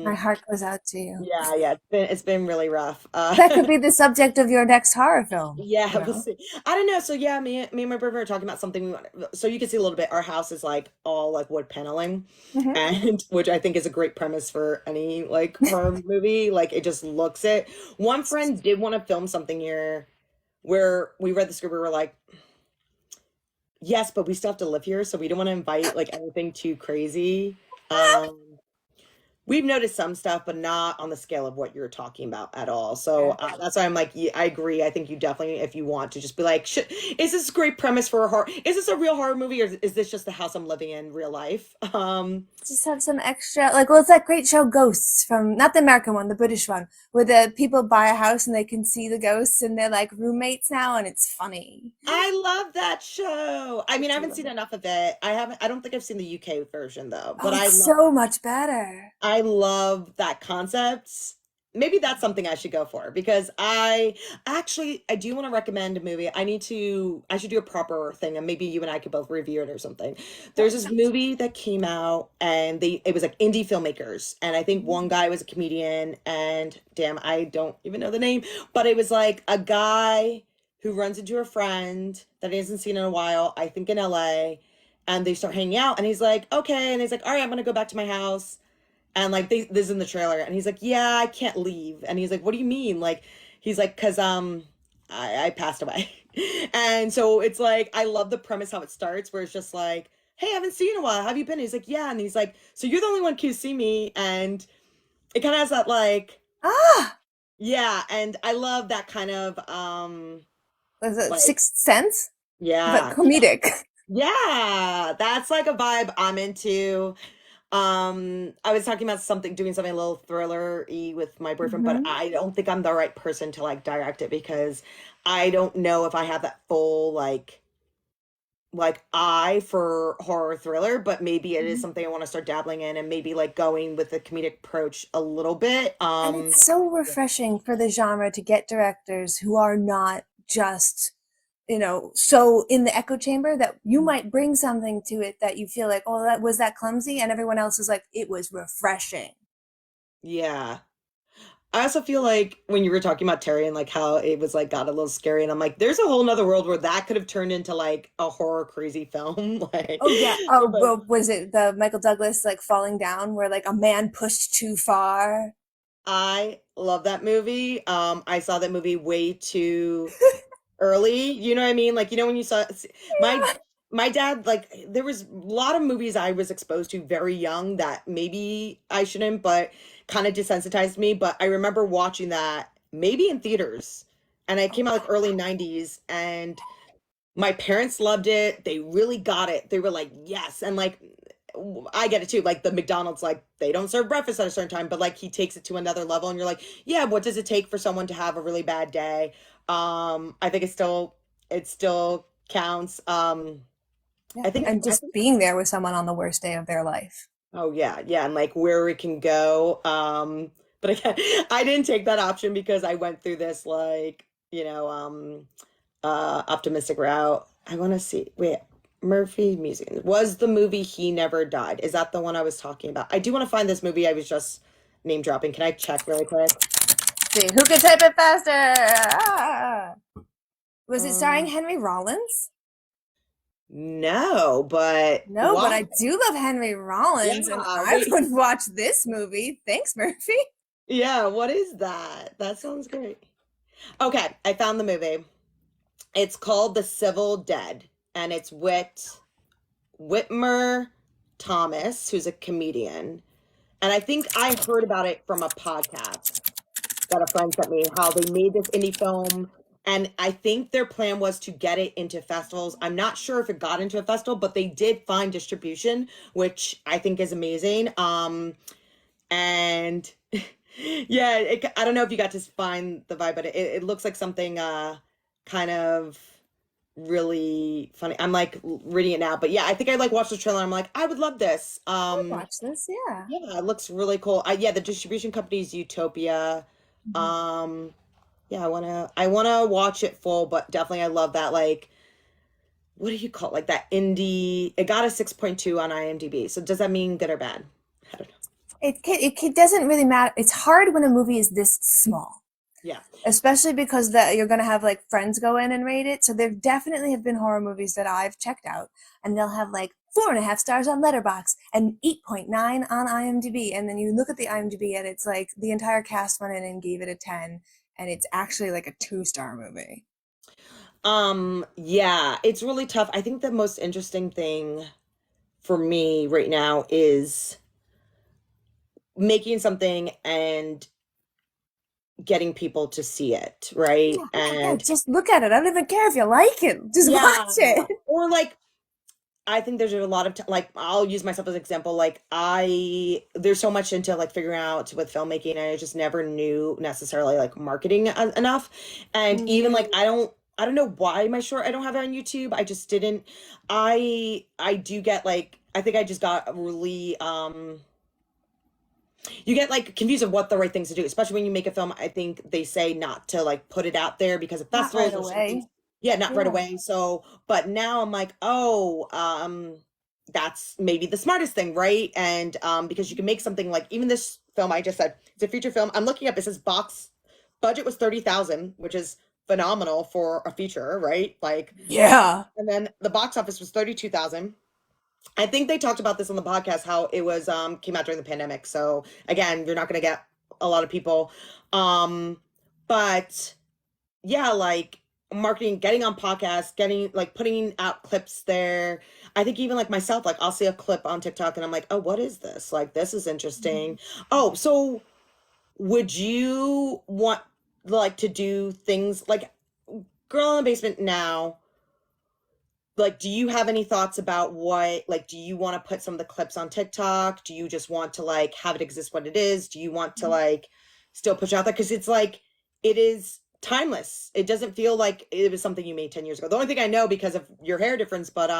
My um, heart goes out to you. yeah, it's been really rough. That could be the subject of your next horror film, Yeah, you we'll know? see. I don't know. So yeah, me and my brother are talking about something we want. So you can see a little bit. Our house is like all like wood paneling, Hmm. and which I think is a great premise for any like horror movie. Like it just looks it. One friend did want to film something here where we read the script. We were like, yes, but we still have to live here, so we don't want to invite like anything too crazy. Um, We've noticed some stuff, but not on the scale of what you're talking about at all. So Okay. that's why I'm like, yeah, I agree. I think you definitely, if you want to just be like, is this a great premise for a horror? Is this a real horror movie, or is this just the house I'm living in real life? Just have some extra, like, well, it's that great show Ghosts from, not the American one, the British one, where the people buy a house and they can see the ghosts and they're like roommates now, and it's funny. I love that show. I I mean, I do haven't love seen it. enough of it. I don't think I've seen the UK version though, Oh, but it's so much better. I love that concept. Maybe that's something I should go for because I do want to recommend a movie. I should do a proper thing and maybe you and I could both review it or something. There's this Yes. movie that came out and it was like indie filmmakers and I think one guy was a comedian and damn, I don't even know the name, but it was like a guy who runs into a friend that he hasn't seen in a while, I think in LA, and they start hanging out and he's like, "Okay." And he's like, "All right, I'm going to go back to my house." And like this is in the trailer, and he's like, "Yeah, I can't leave." And he's like, "What do you mean?" Like, he's like, "Cause I passed away." And so it's like I love the premise how it starts, where it's just like, "Hey, I haven't seen you in a while. How have you been?" He's like, "Yeah," and he's like, "So you're the only one who can see me," and it kind of has that like, Ah, yeah, and I love that kind of was it like, Sixth Sense? But yeah, comedic. yeah, that's like a vibe I'm into. I was talking about doing something a little thriller-y with my boyfriend, but Hmm. I don't think I'm the right person to like direct it because I don't know if I have that full like eye for horror thriller, but maybe it is something I want to start dabbling in and maybe like going with the comedic approach a little bit. And it's so Yeah. refreshing for the genre to get directors who are not just, so in the echo chamber that you might bring something to it that you feel like, oh, that was that clumsy, and everyone else is like, it was refreshing. Yeah. I also feel like when you were talking about Terry and like how it was like got a little scary, and I'm like, there's a whole nother world where that could have turned into like a horror crazy film. Like, Oh yeah. Oh, but well, was it the Michael Douglas like falling down where like a man pushed too far? I love that movie. I saw that movie way too early. You know what I mean? Like, when you saw my Yeah. my dad, like there was a lot of movies I was exposed to very young that maybe I shouldn't, but kind of desensitized me. But I remember watching that maybe in theaters. And it came out like early 90s and my parents loved it. They really got it. They were like, yes. And like, I get it too. Like the McDonald's, like they don't serve breakfast at a certain time, but like he takes it to another level. And you're like, yeah, what does it take for someone to have a really bad day? I think it still counts. Yeah. I think, And I just think, being there with someone on the worst day of their life. oh yeah, yeah. And like where it can go. But again, I didn't take that option because I went through this like, optimistic route. I want to see. Wait, Murphy Museum was the movie He Never Died. Is that the one I was talking about? I do want to find this movie. I was just name dropping. Can I check really quick? See, who can type it faster? Ah! Was it starring Um, Henry Rollins? no, but No, but why? I do love Henry Rollins, and Yeah, I wait. would watch this movie. Thanks, Murphy. Yeah, what is that? That sounds great. Okay, I found the movie. It's called The Civil Dead, and it's Whitmer Thomas, who's a comedian. And I think I heard about it from a podcast that a friend sent me, how they made this indie film. And I think their plan was to get it into festivals. I'm not sure if it got into a festival, but they did find distribution, which I think is amazing. And yeah, I don't know if you got to find the vibe, but it looks like something kind of really funny. I'm like reading it now, but yeah, I think I like watched the trailer. I'm like, I would love this. I would watch this, yeah. Yeah, it looks really cool. Yeah, the distribution company is Utopia. Mhm. Um, Yeah, I wanna watch it full, but definitely I love that like what do you call it? Like that indie it got a 6.2 on IMDb. So does that mean good or bad? I don't know. Doesn't really matter. It's hard when a movie is this small, Yeah. especially because that you're gonna have like friends go in and rate it. So there definitely have been horror movies that I've checked out, and they'll have like 4.5 stars on Letterboxd and 8.9 on IMDb, and then you look at the IMDb and it's like the entire cast went in and gave it a 10, and it's actually like a 2-star movie. Yeah, it's really tough. I think the most interesting thing for me right now is making something and getting people to see it, right? Yeah, yeah, And just look at it. I don't even care if you like it. Just yeah, watch it. or like I think there's a lot of like I'll use myself as an example. Like there's so much into like figuring out with filmmaking, and I just never knew necessarily like marketing enough. And even Mm, like I don't know why my short I don't have it on YouTube. I just didn't. I do get like I think I just got really you get like confused of what the right things to do, especially when you make a film. I think they say not to like put it out there because of not right festivals or certain away. things. Yeah, not right Yeah. away. So, but now I'm like, oh, that's maybe the smartest thing, right? And because you can make something like even this film I just said, it's a feature film. I'm looking up, it says box budget was 30,000, which is phenomenal for a feature, right? Like, Yeah. and then the box office was 32,000. I think they talked about this on the podcast how it was came out during the pandemic. So again, you're not going to get a lot of people. Um but yeah, like marketing, getting on podcasts, getting like putting out clips there. I think even like myself, like I'll see a clip on TikTok and I'm like, "Oh, what is this? Like this is interesting." Oh, so would you want like to do things like Girl in the Basement now? Like, do you have any thoughts about what, like, do you want to put some of the clips on TikTok? Do you just want to like have it exist what it is? Do you want to like still push out there? Because it's like, it is timeless. It doesn't feel like it was something you made 10 years ago. The only thing I know because of your hair difference, but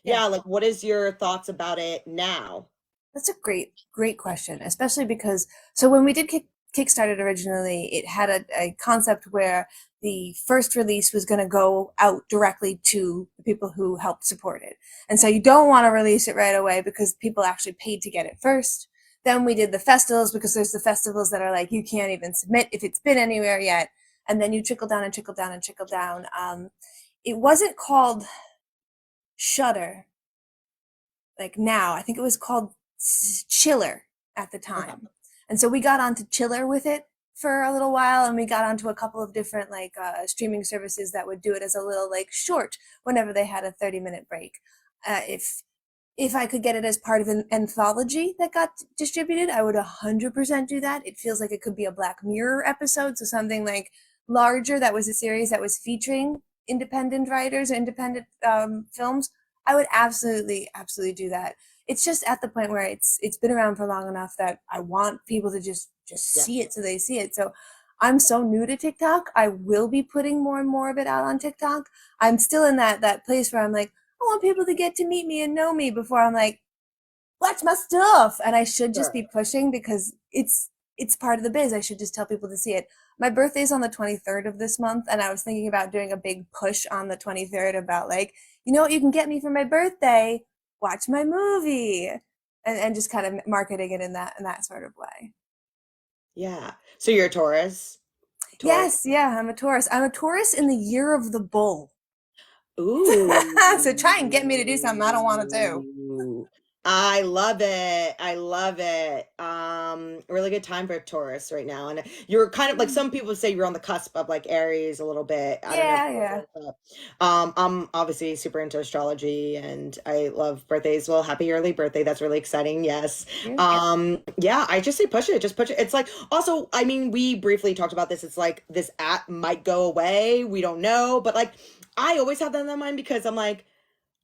Yeah. yeah, like, what is your thoughts about it now? That's a great question, especially because so when we did Kickstarted originally, it had a concept where the first release was going to go out directly to the people who helped support it. And so you don't want to release it right away because people actually paid to get it first. Then we did the festivals because there's the festivals that are like you can't even submit if it's been anywhere yet. And then you trickle down and trickle down and trickle down. It wasn't called Shutter like now. I think it was called Chiller at the Okay. time. And so we got onto Chiller with it for a little while, and we got onto a couple of different like streaming services that would do it as a little like short whenever they had a 30-minute break. If I could get it as part of an anthology that got distributed, I would 100% do that. It feels like it could be a Black Mirror episode, so something like larger that was a series that was featuring independent writers or independent films. I would absolutely do that. It's just at the point where it's been around for long enough that I want people to just Yeah. see it so they see it. So I'm so new to TikTok. I will be putting more and more of it out on TikTok. I'm still in that place where I'm like, I want people to get to meet me and know me before I'm like, watch my stuff. And I should just Sure. be pushing because it's part of the biz. I should just tell people to see it. My birthday's on the 23rd of this month, and I was thinking about doing a big push on the 23rd about like, you know what you can get me for my birthday? Watch my movie. And just kind of marketing it in that sort of way. Yeah. So you're a Taurus? Taurus. Yes, yeah, I'm a Taurus. I'm a Taurus in the year of the bull. So try and get me to do something I don't want to do. Ooh. I love it. I love it. Really good time for Taurus right now. And you're kind of like some people say you're on the cusp of like Aries a little bit. I don't know if Yeah, you yeah. feel that. I'm obviously super into astrology and I love birthdays. Well, happy early birthday. That's really exciting. Yes. You? Yeah, I just say push it. Just push it. It's like also, I mean, we briefly talked about this. It's like this app might go away. We don't know, but like I always have that in mind because I'm like,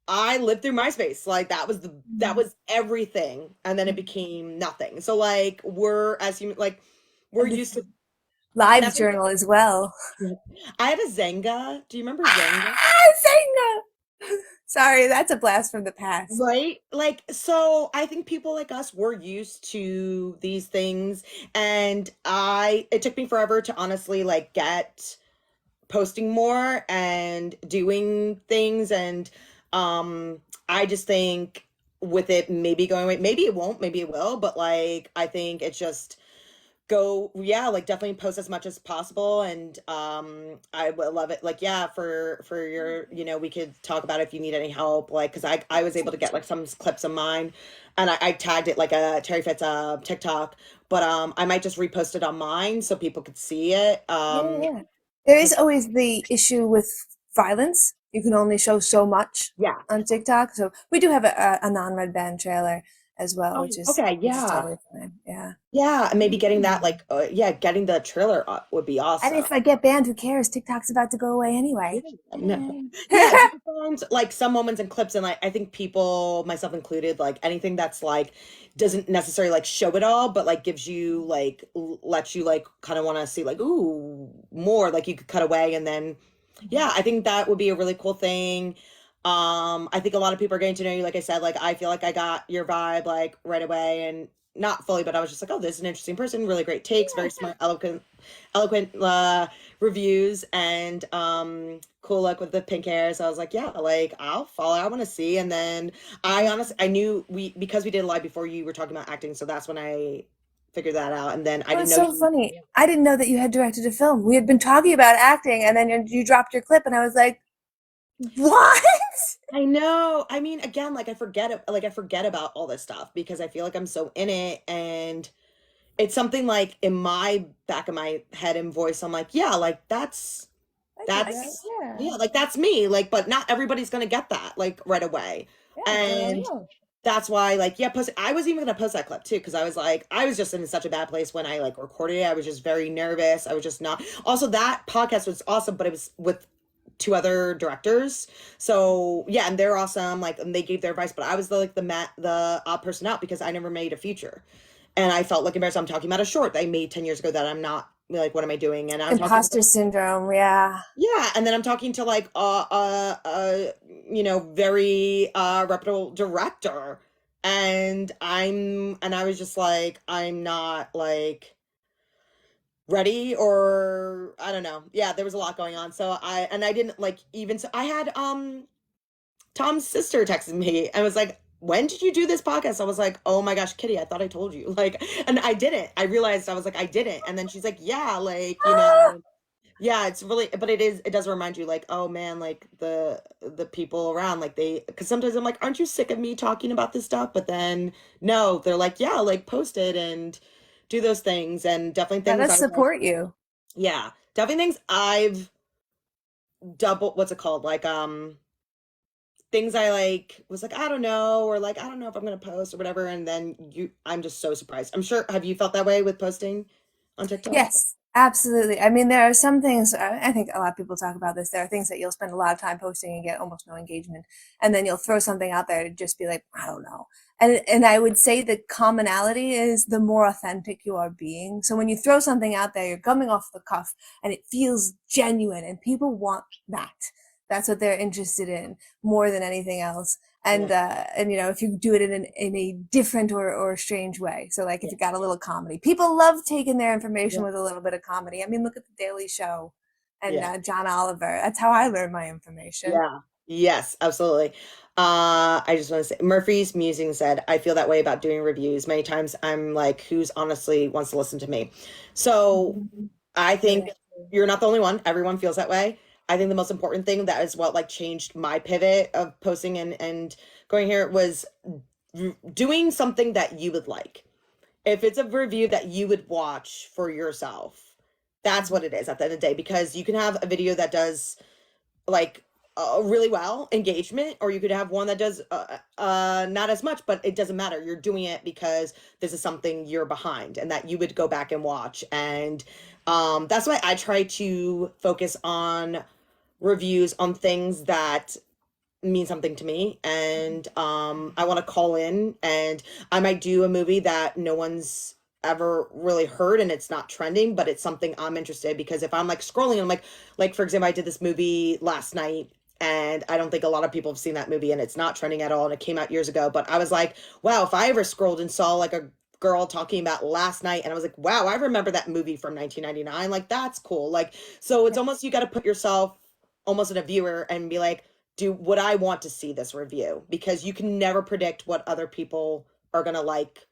I lived through MySpace. Like that Mm. was everything. And then it became nothing. So like we're as human like we're And the used to and live that's what journal as well. I had a Zenga. Do you remember Zenga? Ah, Senga! Sorry, that's a blast from the past. Right? Like, so I think people like us, we're used to these things. And it took me forever to honestly like get posting more and doing things. And I just think with it maybe going away, maybe it won't, maybe it will, but like, I think it's just go yeah like definitely post as much as possible. And I would love it like yeah for your we could talk about if you need any help like because I was able to get like some clips of mine and I tagged it like a Terry Fitz TikTok, but I might just repost it on mine so people could see it. Yeah, yeah. There is always the issue with violence. You can only show so much Yeah. on TikTok. So we do have a non-red band trailer as well, Oh, which is okay, which is yeah. totally fine. Yeah. Yeah, and maybe getting that like yeah, getting the trailer up would be And awesome. if I get banned, who cares? TikTok's about to go away Yeah, anyway. no. Yay. Yeah, if you could find like some moments and clips, and like I think people, myself included, like anything that's like doesn't necessarily like show it all, but like gives you like lets you like kind of want to see like ooh more, like you could cut away and then yeah, I think that would be a really cool thing. I think a lot of people are getting to know you, like I said, like I feel like I got your vibe like right away and not fully, but I was just like, oh, this is an interesting person, really great takes, very smart, eloquent reviews, and cool look with the pink hair. So I was like, yeah, like I'll follow, I want to see. And then I honestly I knew we because we did a live before you were talking about acting, so that's when I figured that out. And then I Oh, didn't it's know so you. funny. I didn't know that you had directed a film. We had been talking about acting, and then you dropped your clip, and I was like, "What?" I know. I mean, again, like I forget about all this stuff because I feel like I'm so in it, and it's something like in my back of my head and voice, I'm like, yeah, like I did that. that's Yeah, yeah, like that's me. Like, but not everybody's gonna get that like right away. yeah, totally. And that's why like yeah, post I was even gonna post that clip too, because I was like, I was just in such a bad place when I like recorded it. I was just very nervous. I was just not also that podcast was awesome, but it was with two other directors. So yeah, and they're awesome. Like and they gave their advice, but I was the odd person out because I never made a feature. And I felt like embarrassed. I'm talking about a short that I made 10 years ago that I'm not like, what am I doing? And I'm talking Imposter syndrome. Yeah. yeah, and then I'm talking to like very reputable director. And I was just like, I'm not like ready or I don't know. Yeah, there was a lot going on. So I didn't like even so I had Tom's sister texted me and was like, when did you do this podcast? I was like, oh my gosh, Kitty, I thought I told you. Like, and I didn't. I realized I was like, I didn't. And then she's like, yeah, like, yeah, it's really, but it does remind you, like, oh man, like the people around, like because sometimes I'm like, aren't you sick of me talking about this stuff? But then no, they're like, yeah, like post it and do those things and definitely Let things us I like, support you. yeah, definitely things I've double, what's it called? Like, things I like was like, I don't know, or like, I don't know if I'm gonna post or whatever. And then I'm just so surprised. I'm sure, have you felt that way with posting on TikTok? Yes, absolutely. I mean, there are some things, I think a lot of people talk about this. There are things that you'll spend a lot of time posting and get almost no engagement. And then you'll throw something out there to just be like, I don't know. And I would say the commonality is the more authentic you are being. So when you throw something out there, you're coming off the cuff and it feels genuine and people want that. That's what they're interested in more than anything else. Yeah. And if you do it in a different or strange way, so like if Yeah. you got a little comedy, people love taking their information Yeah. with a little bit of comedy. I mean, look at the Daily Show and Yeah. John Oliver. That's how I learn my information. Yeah. Yes, absolutely. I just want to say Murphy's Musing said, I feel that way about doing reviews. Many times I'm like, who's honestly wants to listen to me? So I Very think true. you're not the only one. Everyone feels that way. I think the most important thing that is what like changed my pivot of posting and going here was doing something that you would like. If it's a review that you would watch for yourself, that's what it is at the end of the day. Because you can have a video that does like really well engagement, or you could have one that does not as much, but it doesn't matter. You're doing it because this is something you're behind and that you would go back and watch. And that's why I try to focus on reviews on things that mean something to me. And I want to call in and I might do a movie that no one's ever really heard and it's not trending, but it's something I'm interested, because if I'm like scrolling, I'm like for example, I did this movie last night and I don't think a lot of people have seen that movie, and it's not trending at all, and it came out years ago. But I was like, wow, if I ever scrolled and saw like a girl talking about last night, and I was like, wow, I remember that movie from 1999. Like that's cool. Like so, it's Yeah. almost you got to put yourself almost in a viewer and be like, do would I want to see this review? Because you can never predict what other people are gonna like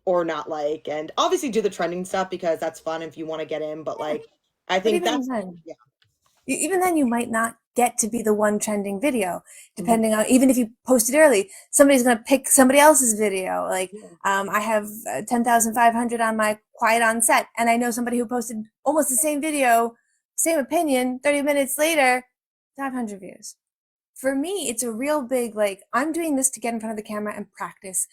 or not like, and obviously do the trending stuff because that's fun if you want to get in. But Yeah. like, I But think that's yeah. even then you might not get to be the one trending video, Mhm. depending on, even if you posted early, somebody's going to pick somebody else's video. Like, Yeah. I have 10,500 on my quiet on set, and I know somebody who posted almost the same video, same opinion, 30 minutes later, 500 views. For me, it's a real big, like, I'm doing this to get in front of the camera and practice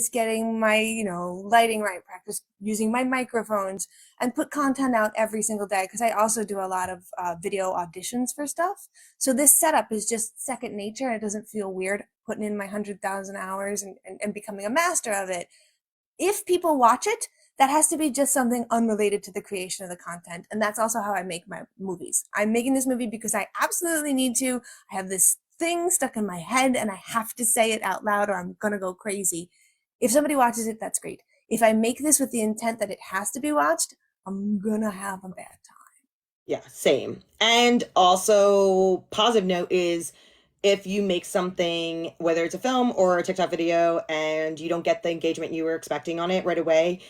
getting my, lighting right, practice using my microphones, and put content out every single day. Cause I also do a lot of video auditions for stuff. So this setup is just second nature. It doesn't feel weird putting in my 100,000 hours and becoming a master of it. If people watch it, that has to be just something unrelated to the creation of the content. And that's also how I make my movies. I'm making this movie because I absolutely need to. I have this thing stuck in my head and I have to say it out loud or I'm going to go crazy. If somebody watches it, that's great. If I make this with the intent that it has to be watched, I'm going to have a bad time. Yeah, same. And also, positive note is if you make something, whether it's a film or a TikTok video, and you don't get the engagement you were expecting on it right away,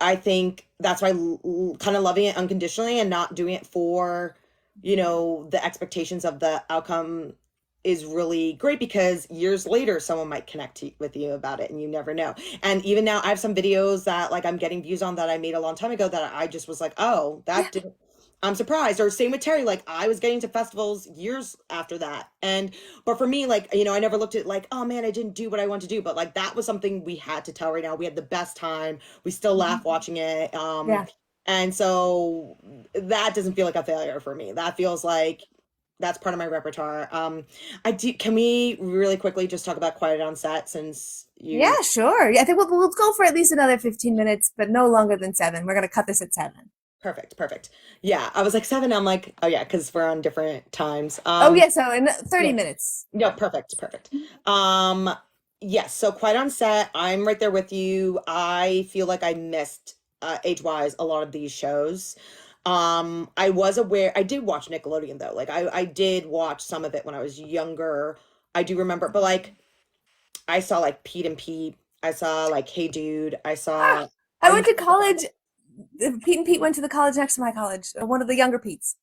I think that's why kind of loving it unconditionally and not doing it for, the expectations of the outcome is really great because years later someone might connect with you about it and you never know. And even now I have some videos that like I'm getting views on that I made a long time ago that I just was like, "Oh, Yeah. that didn't I'm surprised." Or same with Terry, like I was getting to festivals years after that. And but for me, like, I never looked at like, oh man, I didn't do what I wanted to do. But like that was something we had to tell right now. We had the best time. We still laugh watching it. Yeah. And so that doesn't feel like a failure for me. That feels like that's part of my repertoire. Can we really quickly just talk about Quiet on Set since you Yeah, sure. Yeah, I think we'll go for at least another 15 minutes, but no longer than 7. We're going to cut this at 7. perfect, perfect. Yeah, I was like 7. I'm like, oh yeah, because we're on different times. Oh, yeah. So in 30 Yeah. minutes. No, perfect, perfect. Um, yes, so Quite on Set, I'm right there with you. I feel like I missed age-wise a lot of these shows. I was aware I did watch Nickelodeon though. Like I did watch some of it when I was younger. I do remember, but like I saw like Pete and Pete. I saw like Hey Dude. I Ah, saw I Are You went to college. Pete and Pete went to the college next to my college, one of the younger Pete's.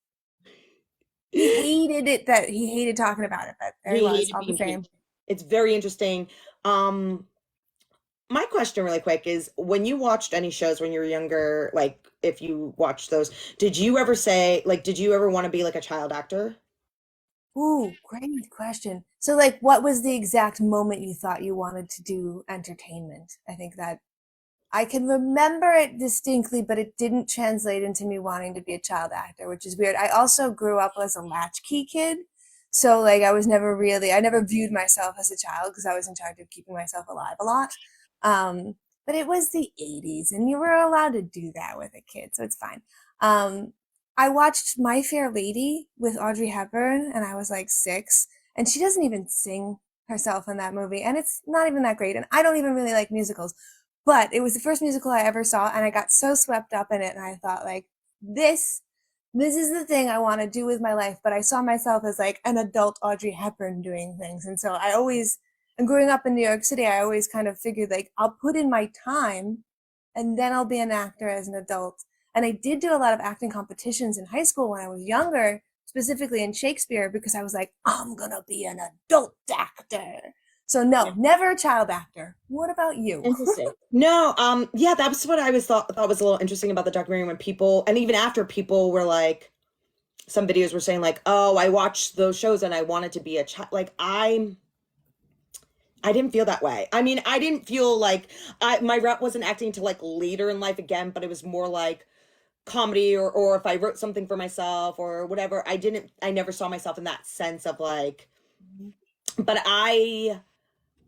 He hated talking about it, but there he He was, hated all the being Pete. same. It's very interesting. Um My question really quick is when you watched any shows when you were younger, like if you watched those, did you ever say like did you ever want to be like a child actor? Ooh, great question. So, like, what was the exact moment you thought you wanted to do entertainment? I think that I can remember it distinctly, but it didn't translate into me wanting to be a child actor, which is weird. I also grew up as a latchkey kid. So, like, I never viewed myself as a child because I was in charge of keeping myself alive a lot. Um, but it was the 80s and you were allowed to do that with a kid, so it's fine. Um, I watched My Fair Lady with Audrey Hepburn and I was like 6, and she doesn't even sing herself in that movie, and it's not even that great. And I don't even really like musicals. But it was the first musical I ever saw, and I got so swept up in it, and I thought, like, this, this is the thing I want to do with my life. But I saw myself as like an adult Audrey Hepburn doing things, and so and growing up in New York City, I always kind of figured like I'll put in my time, and then I'll be an actor as an adult. And I did do a lot of acting competitions in high school when I was younger, specifically in Shakespeare, because I was like, I'm gonna be an adult actor. So no, never a child actor. What about you? Interesting. No, yeah, that's what I was thought was a little interesting about the documentary when people and even after people were like some videos were saying like, "Oh, I watched those shows and I wanted to be a child." Like I didn't feel that way. I mean, I didn't feel like my rep wasn't acting until like later in life again, but it was more like comedy or if I wrote something for myself or whatever. I never saw myself in that sense of like but I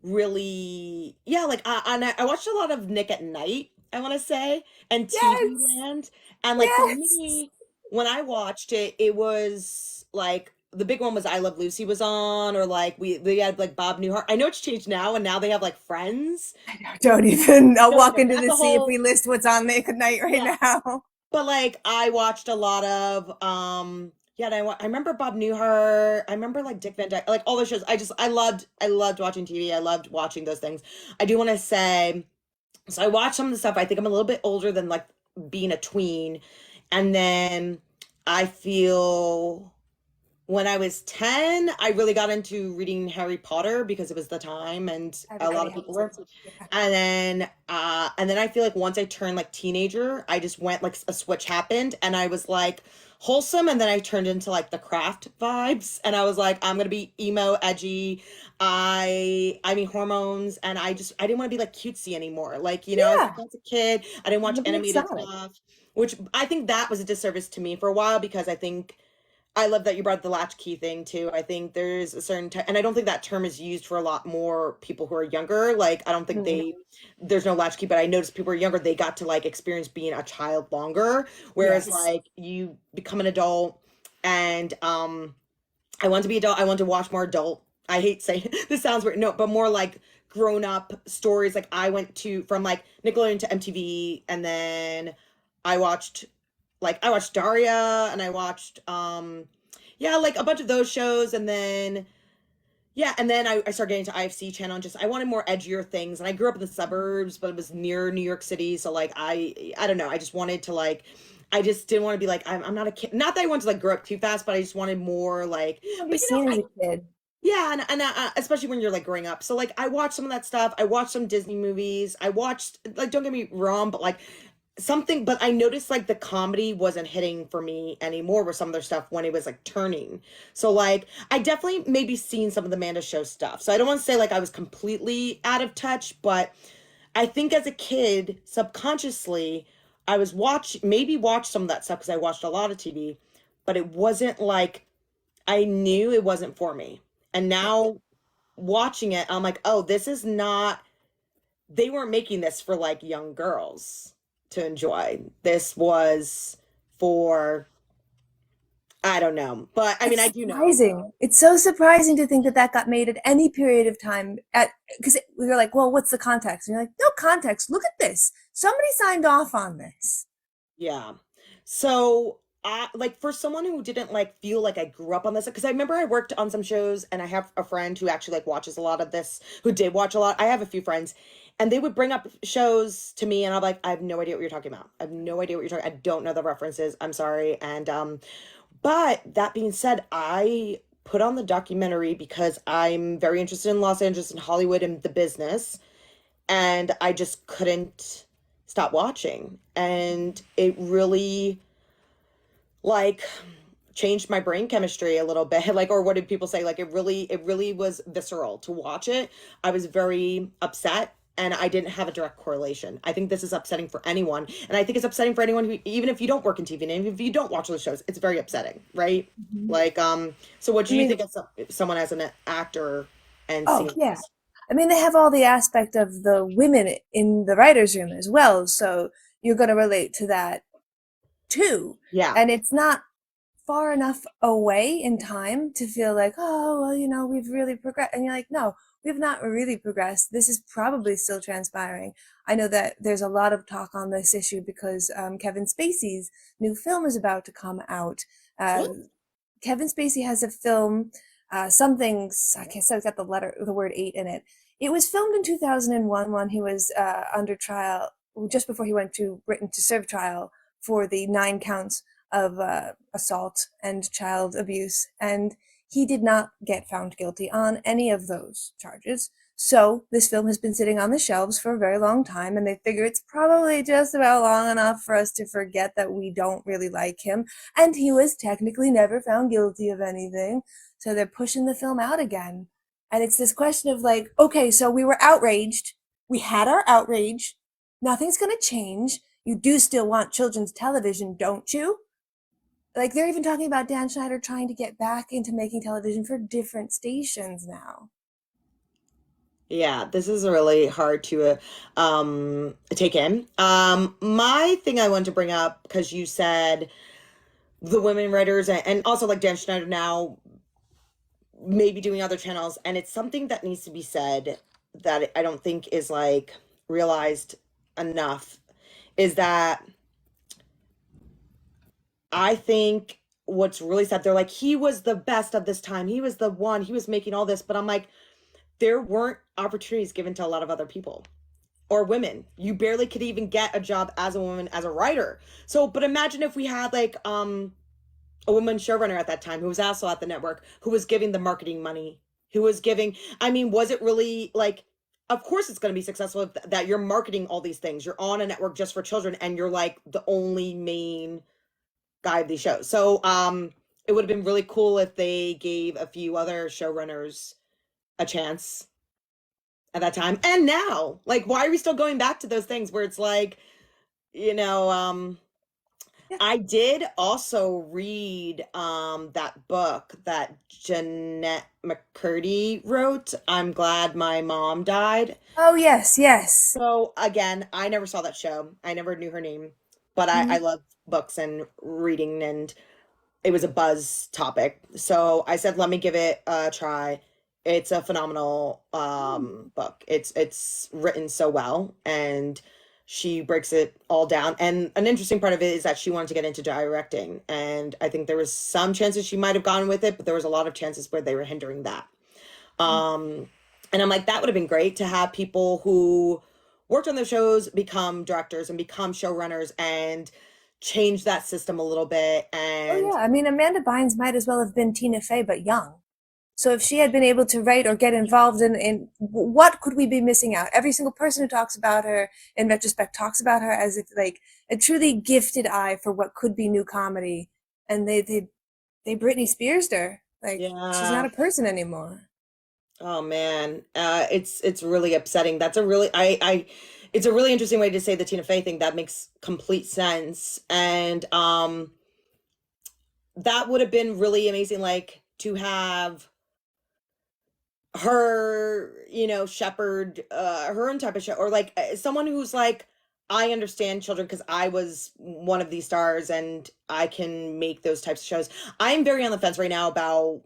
really yeah like and I watched a lot of Nick at Night, I want to say, and TV Yes, Land, and like for yes. me when I watched it it was like the big one was I Love Lucy was on, or like we had like Bob Newhart. I know it's changed now, and now they have like Friends. Don't even. I'll Don't walk even. into That's the a sea if whole we list what's on there tonight right yeah. now. But like I watched a lot of yeah, and I remember Bob Newhart. I remember like Dick Van Dyke, like all those shows. I loved watching TV. I loved watching those things. I do want to say, so I watched some of the stuff. I think I'm a little bit older than like being a tween, and then I feel when I was 10, I really got into reading Harry Potter because it was the time and a lot Everybody of people has were. to. Yeah. And then I feel like once I turned like teenager, I just went like a switch happened and I was like wholesome and then I turned into like the craft vibes and I was like I'm going to be emo, edgy. I mean hormones and I didn't want to be like cutesy anymore. Like, I was Yeah. like as a kid, I didn't watch It'll be animated exotic. stuff, which I think that was a disservice to me for a while because I think I love that you brought the latchkey thing too. I think there's a certain and I don't think that term is used for a lot more people who are younger. Like, I don't think Mm, there's no latchkey, but I noticed people who are younger, they got to like experience being a child longer. Whereas, yes. like, you become an adult and, I want to be adult. I want to watch more adult. I hate saying this sounds weird. No, but more like grown up stories. Like, I went to from like Nickelodeon to MTV and then I watched I watched Daria and I watched yeah, like a bunch of those shows and then yeah, and then I started getting to IFC channel and just I wanted more edgier things. And I grew up in the suburbs, but it was near New York City. So like I don't know, I just wanted to like I just didn't want to be like I'm not a kid. Not that I wanted to like grow up too fast, but I just wanted more like You want to be but seen as I a kid. yeah, and especially when you're like growing up. So like I watched some of that stuff. I watched some Disney movies. I watched like don't get me wrong, but like something but I noticed like the comedy wasn't hitting for me anymore with some of their stuff when it was like turning. So like I definitely maybe seen some of the Amanda Show stuff. So I don't want to say like I was completely out of touch, but I think as a kid, subconsciously, I was watched some of that stuff because I watched a lot of TV, but it wasn't like I knew it wasn't for me. And now watching it, I'm like, oh, this is not they weren't making this for like young girls to enjoy. This was for I don't know, but I mean I It's do know. surprising. It's so surprising to think that that got made at any period of time. At because we were like, well, what's the context? And you're like, no context. Look at this. Somebody signed off on this. Yeah. So I like for someone who didn't like feel like I grew up on this because I remember I worked on some shows and I have a friend who actually like watches a lot of this who did watch a lot. I have a few friends and they would bring up shows to me and I'm like I have no idea what you're talking about. I have no idea what you're talking. I don't know the references. I'm sorry. And but that being said, I put on the documentary because I'm very interested in Los Angeles and Hollywood and the business and I just couldn't stop watching. And it really like changed my brain chemistry a little bit. Like, or what did people say? Like it really was visceral to watch it. I was very upset and I didn't have a direct correlation. I think this is upsetting for anyone. And I think it's upsetting for anyone who, even if you don't work in TV and even if you don't watch those shows, it's very upsetting, right? Mhm. Like, so what I do you mean, think of someone as an actor and oh seeing yeah. this? I mean, they have all the aspect of the women in the writers' room as well, so you're going to relate to that too. Yeah. And it's not far enough away in time to feel like, oh, well, we've really progressed. And you're like, no, we've not really progressed. This is probably still transpiring. I know that there's a lot of talk on this issue because Kevin Spacey's new film is about to come out. Uh, Kevin Spacey has a film, something's, I guess it's got the word eight in it. It was filmed in 2001 when he was under trial, just before he went to Britain to serve trial for the 9 counts of assault and child abuse. And he did not get found guilty on any of those charges. So this film has been sitting on the shelves for a very long time, and they figure it's probably just about long enough for us to forget that we don't really like him. And he was technically never found guilty of anything. So they're pushing the film out again. And it's this question of like, okay, so we were outraged. We had our outrage. Nothing's going to change. You do still want children's television, don't you? Like they're even talking about Dan Schneider trying to get back into making television for different stations now. Yeah, this is really hard to take in. My thing I wanted to bring up because you said the women writers and also like Dan Schneider now. maybe doing other channels, and it's something that needs to be said that I don't think is like realized enough, is that I think what's really sad, they're like, he was the best of this time. He was the one, he was making all this. But I'm like, there weren't opportunities given to a lot of other people or women. You barely could even get a job as a woman, as a writer. So, but imagine if we had like a woman showrunner at that time who was also at the network, who was giving the marketing money, who was giving, I mean, was it really like, of course it's going to be successful if that you're marketing all these things. You're on a network just for children and you're like the only main guy of these shows. So it would have been really cool if they gave a few other showrunners a chance at that time. And now, like, why are we still going back to those things where it's like, you know, Yeah. I did also read that book that Jeanette McCurdy wrote. I'm glad my mom died. Oh yes, yes. So again, I never saw that show. I never knew her name, but I Mhm. love books and reading, and it was a buzz topic. So I said, let me give it a try. It's a phenomenal book. It's written so well, and she breaks it all down. And an interesting part of it is that she wanted to get into directing, and I think there was some chances she might have gone with it, but there was a lot of chances where they were hindering that. Um, and I'm like, that would have been great to have people who worked on the shows become directors and become showrunners and change that system a little bit. Oh And yeah, I mean Amanda Bynes might as well have been Tina Fey but young. So if she had been able to write or get involved in what could we be missing out? Every single person who talks about her in retrospect talks about her as if like a truly gifted eye for what could be new comedy, and they Britney Spears her. Like she's not yeah, a person anymore. oh man, it's really upsetting. That's a really I it's a really interesting way to say the Tina Fey thing. That makes complete sense. And that would have been really amazing, like to have her, shepherd her own type of show, or like someone who's like, I understand children because I was one of these stars and I can make those types of shows. I'm very on the fence right now about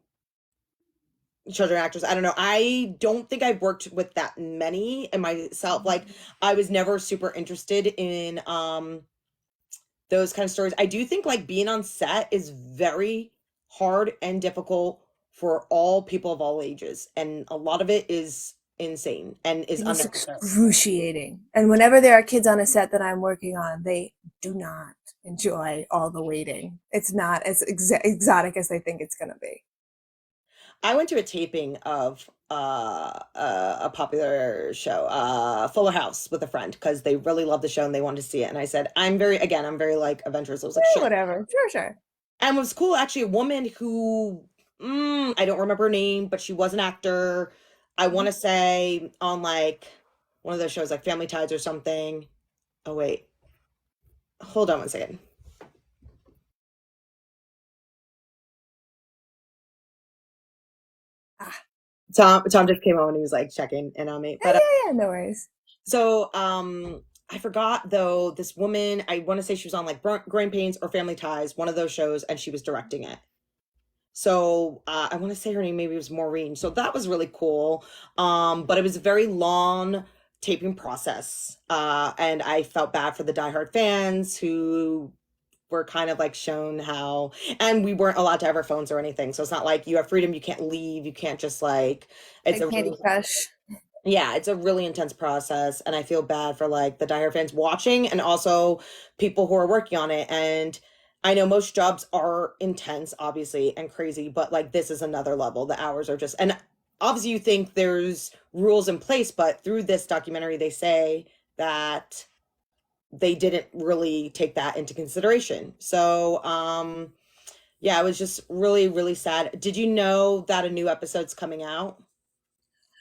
children actors. I don't know. I don't think I've worked with that many in myself. Like I was never super interested in those kind of stories. I do think like being on set is very hard and difficult for all people of all ages, and a lot of it is insane and is It is unnecessary. excruciating. And whenever there are kids on a set that I'm working on, they do not enjoy all the waiting. It's not as exotic as they think it's going to be. I went to a taping of a popular show, Fuller House, with a friend because they really loved the show and they wanted to see it. And I said, I'm very like adventurous. I was like, shit. Whatever. Sure, sure. And it was cool, actually, a woman who, I don't remember her name, but she was an actor. I want to say on like one of those shows, like Family Ties or something. Oh, wait. Hold on one second. Ah, Tom just came home and he was like checking in on me. yeah, yeah, yeah. No worries. So, I forgot though, this woman, I want to say she was on like Growing Pains or Family Ties, one of those shows, and she was directing it. So, I want to say her name maybe was Maureen. So that was really cool. But it was a very long taping process. And I felt bad for the diehard fans who were kind of like shown how, and we weren't allowed to have our phones or anything. So it's not like you have freedom, you can't leave, you can't just like, it's Like a Candy really, Crush. yeah, it's a really intense process, and I feel bad for like the diehard fans watching and also people who are working on it. And I know most jobs are intense, obviously, and crazy, but like this is another level. The hours are just, and obviously you think there's rules in place, but through this documentary, they say that they didn't really take that into consideration. So, yeah, it was just really, really sad. Did you know that a new episode's coming out?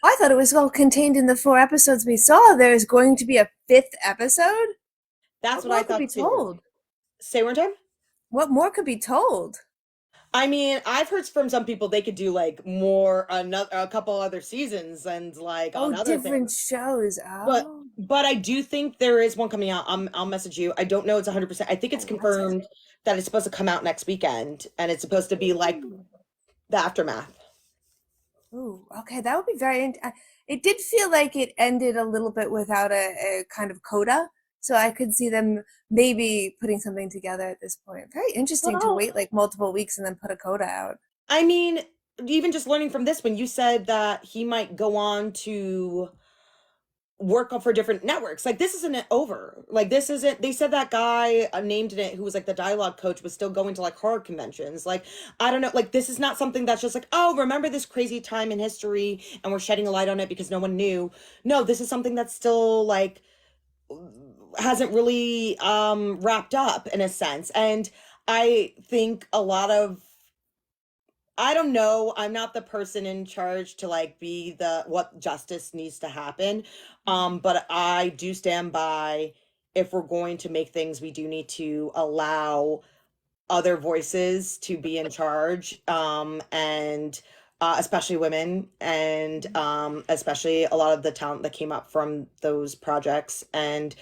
I thought it was all contained in the 4 episodes we saw. There's going to be a fifth episode? That's What what I more could thought be too. told? Say one more time. What more could be told? I mean, I've heard from some people they could do like more another a couple other seasons and like on Oh, other different things. shows. But Oh, I do think there is one coming out. I'll message you. I don't know it's 100%. I think I it's want to. confirmed that it's supposed to come out next weekend and it's supposed to be like the aftermath. Ooh, okay, that would be very. It did feel like it ended a little bit without a kind of coda, so I could see them maybe putting something together at this point. Very interesting to Well, wait like multiple weeks and then put a coda out. I mean, even just learning from this, when you said that he might go on to work for different networks, like this isn't over. Like this isn't. They said that guy named in it who was like the dialogue coach was still going to like horror conventions. Like I don't know. Like this is not something that's just like, oh, remember this crazy time in history and we're shedding a light on it because no one knew. No, this is something that's still like hasn't really wrapped up in a sense. And I think a lot of, I don't know, I'm not the person in charge to like be the what justice needs to happen. But I do stand by, if we're going to make things, we do need to allow other voices to be in charge, and especially women, and especially a lot of the talent that came up from those projects. And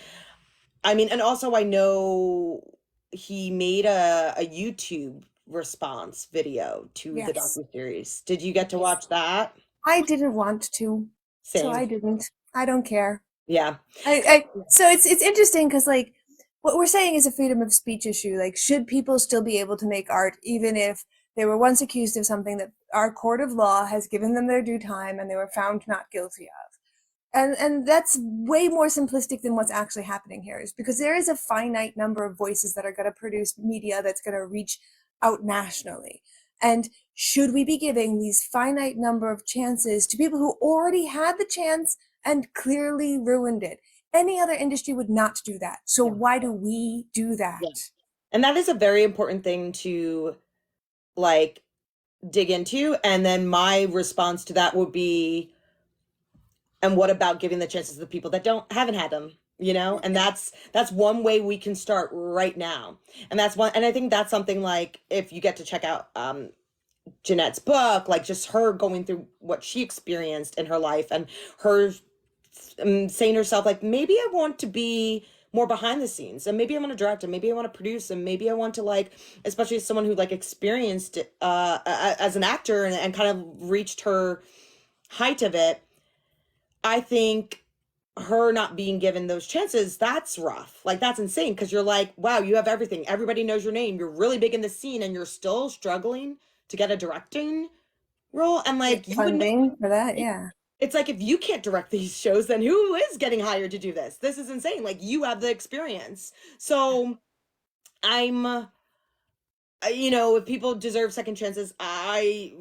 I mean, and also I know he made a YouTube response video to the Yes, docuseries. Did you get to yes. watch that? I didn't want to, so Same. I didn't. I don't care. Yeah. So it's interesting because like what we're saying is a freedom of speech issue. Like, should people still be able to make art even if they were once accused of something that our court of law has given them their due time and they were found not guilty of? And that's way more simplistic than what's actually happening here, is because there is a finite number of voices that are going to produce media that's going to reach out nationally. And should we be giving these finite number of chances to people who already had the chance and clearly ruined it? Any other industry would not do that. So Yeah. why do we do Yeah. that? And that is a very important thing to like dig into. And then my response to that would be, and what about giving the chances to the people that don't haven't had them, you know? And that's one way we can start right now. And that's one, and I think that's something like, if you get to check out Jeanette's book, like just her going through what she experienced in her life, and her saying to herself, like, maybe I want to be more behind the scenes, and maybe I want to direct, and maybe I want to produce, and maybe I want to like, especially as someone who like experienced it as an actor, and kind of reached her height of it. I think her not being given those chances, that's rough. Like that's insane, because you're like, wow, you have everything. Everybody knows your name. You're really big in the scene and you're still struggling to get a directing role. And Get like you would know, funding for that, it, yeah. it's like, if you can't direct these shows, then who is getting hired to do this? This is insane. Like you have the experience. So I'm you know, if people deserve second chances, I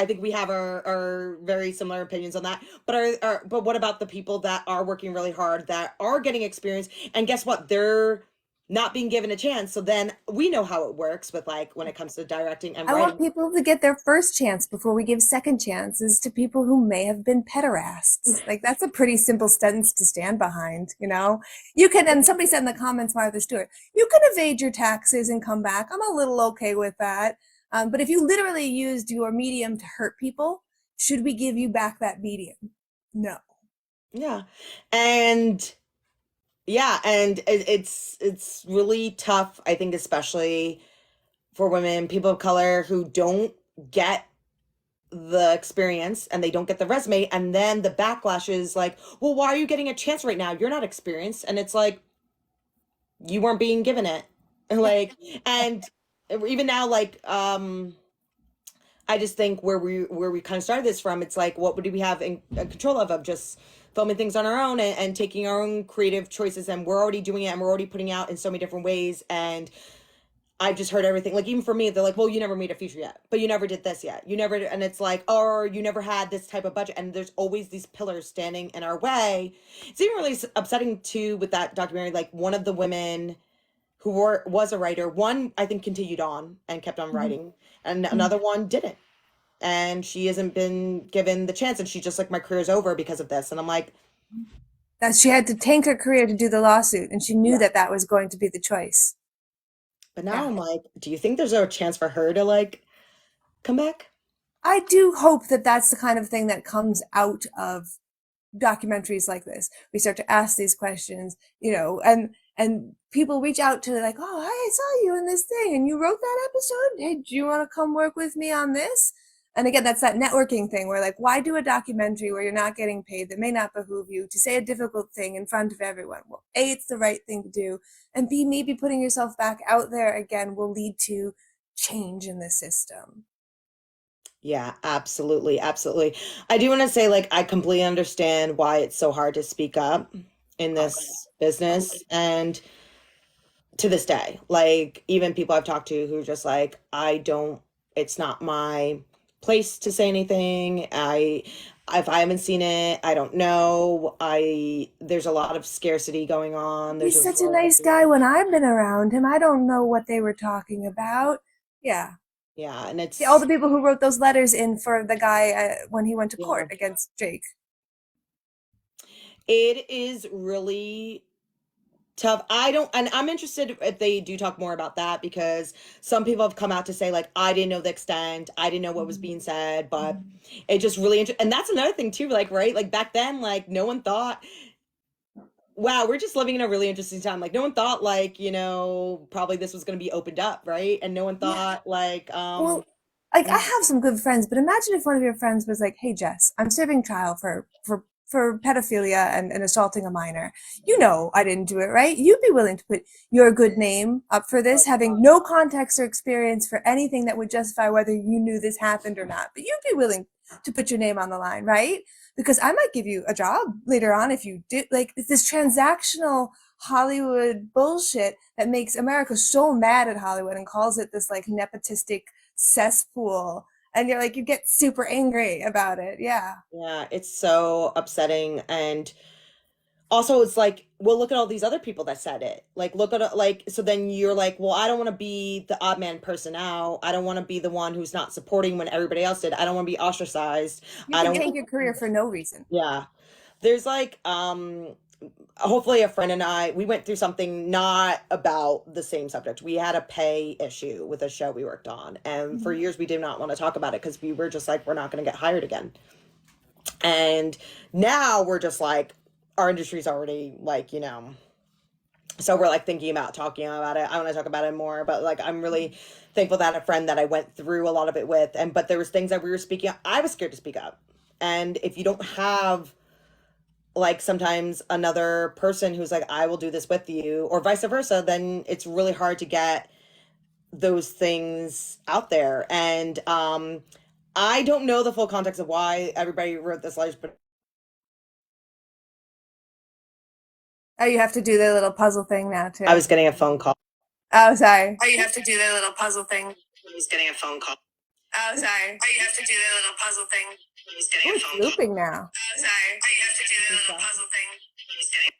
think we have our very similar opinions on that. But but what about the people that are working really hard, that are getting experience, and guess what? They're not being given a chance. So then we know how it works with like when it comes to directing and I want writing. people to get their first chance before we give second chances to people who may have been pederasts. Like that's a pretty simple sentence to stand behind, you know? You can, and somebody said in the comments, Martha Stewart, you can evade your taxes and come back. I'm a little okay with that. But if you literally used your medium to hurt people, should we give you back that medium? No. Yeah. And yeah, and it's really tough, I think, especially for women, people of color who don't get the experience and they don't get the resume, and then the backlash is like, well, why are you getting a chance right now? You're not experienced. And it's like, you weren't being given it. And Yeah. like, and even now, like I just think where we kind of started this from, it's like, what would we have in control of just filming things on our own, and taking our own creative choices, and we're already doing it, and we're already putting out in so many different ways. And I've just heard everything. Like even for me, they're like, "Well, you never made a feature yet, but you never did this yet. You never," and it's like, "Or you never had this type of budget." And there's always these pillars standing in our way. It's even really upsetting too with that documentary. Like one of the women who was a writer, one I think continued on and kept on Mhm. writing, and Mhm. another one didn't. And she hasn't been given the chance, and she's just like, "My career's over because of this." And I'm like, That she had to tank her career to do the lawsuit, and she knew yeah. that that was going to be the choice. But now Yeah. I'm like, do you think there's a chance for her to like come back? I do hope that that's the kind of thing that comes out of documentaries like this. We start to ask these questions, you know, and people reach out to like, oh, I saw you in this thing, and you wrote that episode. Hey, do you want to come work with me on this? And again, that's that networking thing where like, why do a documentary where you're not getting paid that may not behoove you to say a difficult thing in front of everyone? Well, A, it's the right thing to do. And B, maybe putting yourself back out there again will lead to change in the system. Yeah, absolutely, absolutely. I do want to say, like, I completely understand why it's so hard to speak up in this business, and to this day, like, even people I've talked to who are just like, I don't, it's not my place to say anything. If I haven't seen it, I don't know. There's a lot of scarcity going on. There's He's a such a lot of, nice guy when I've been around him. I don't know what they were talking about. Yeah. yeah, and See, all it's, the people who wrote those letters in for the guy when he went to yeah, court against Jake. it is really tough. I don't, and I'm interested if they do talk more about that, because some people have come out to say, like, I didn't know the extent, I didn't know what was being said, but it just really, and that's another thing too, like, right? Like back then, like, no one thought, wow, we're just living in a really interesting time. Like, no one thought, like, probably this was going to be opened up, right? And no one Yeah. thought, like, Well, like I yeah, have some good friends, but imagine if one of your friends was like, "Hey, Jess, I'm serving trial for pedophilia and assaulting a minor. You know I didn't do it, right? You'd be willing to put your good name up for this, having no context or experience for anything that would justify whether you knew this happened or not. But you'd be willing to put your name on the line, right? Because I might give you a job later on if you do. Like it's this transactional Hollywood bullshit that makes America so mad at Hollywood and calls it this like nepotistic cesspool, and you're like you get super angry about it. Yeah. yeah, it's so upsetting. And also it's like, well, look at all these other people that said it, like, look at it, like, so then you're like, well, I don't want to be the odd man person out, I don't want to be the one who's not supporting when everybody else did, I don't want to be ostracized, You I can don't, tank your career for no reason. yeah, there's like, hopefully a friend and I, we went through something not about the same subject. We had a pay issue with a show we worked on, and for years we did not want to talk about it because we were just like, we're not going to get hired again. And now we're just like, our industry's already like, so we're like thinking about talking about it. I want to talk about it more, but like, I'm really thankful that a friend that I went through a lot of it with, and but there was things that we were speaking, I was scared to speak up. And if you don't have, like, sometimes another person who's like, I will do this with you, or vice versa, then it's really hard to get those things out there. And I don't know the full context of why everybody wrote this letter, but Oh, you have to do the little puzzle thing now I too. was getting a phone call. Oh, sorry. Oh, you have to do the little puzzle thing. I was getting a phone call. Oh, sorry. Oh, you have to do the little puzzle thing. I was getting Oh, a it's phone call. looping now. Oh, sorry. Oh, you have to do the little puzzle thing. I was getting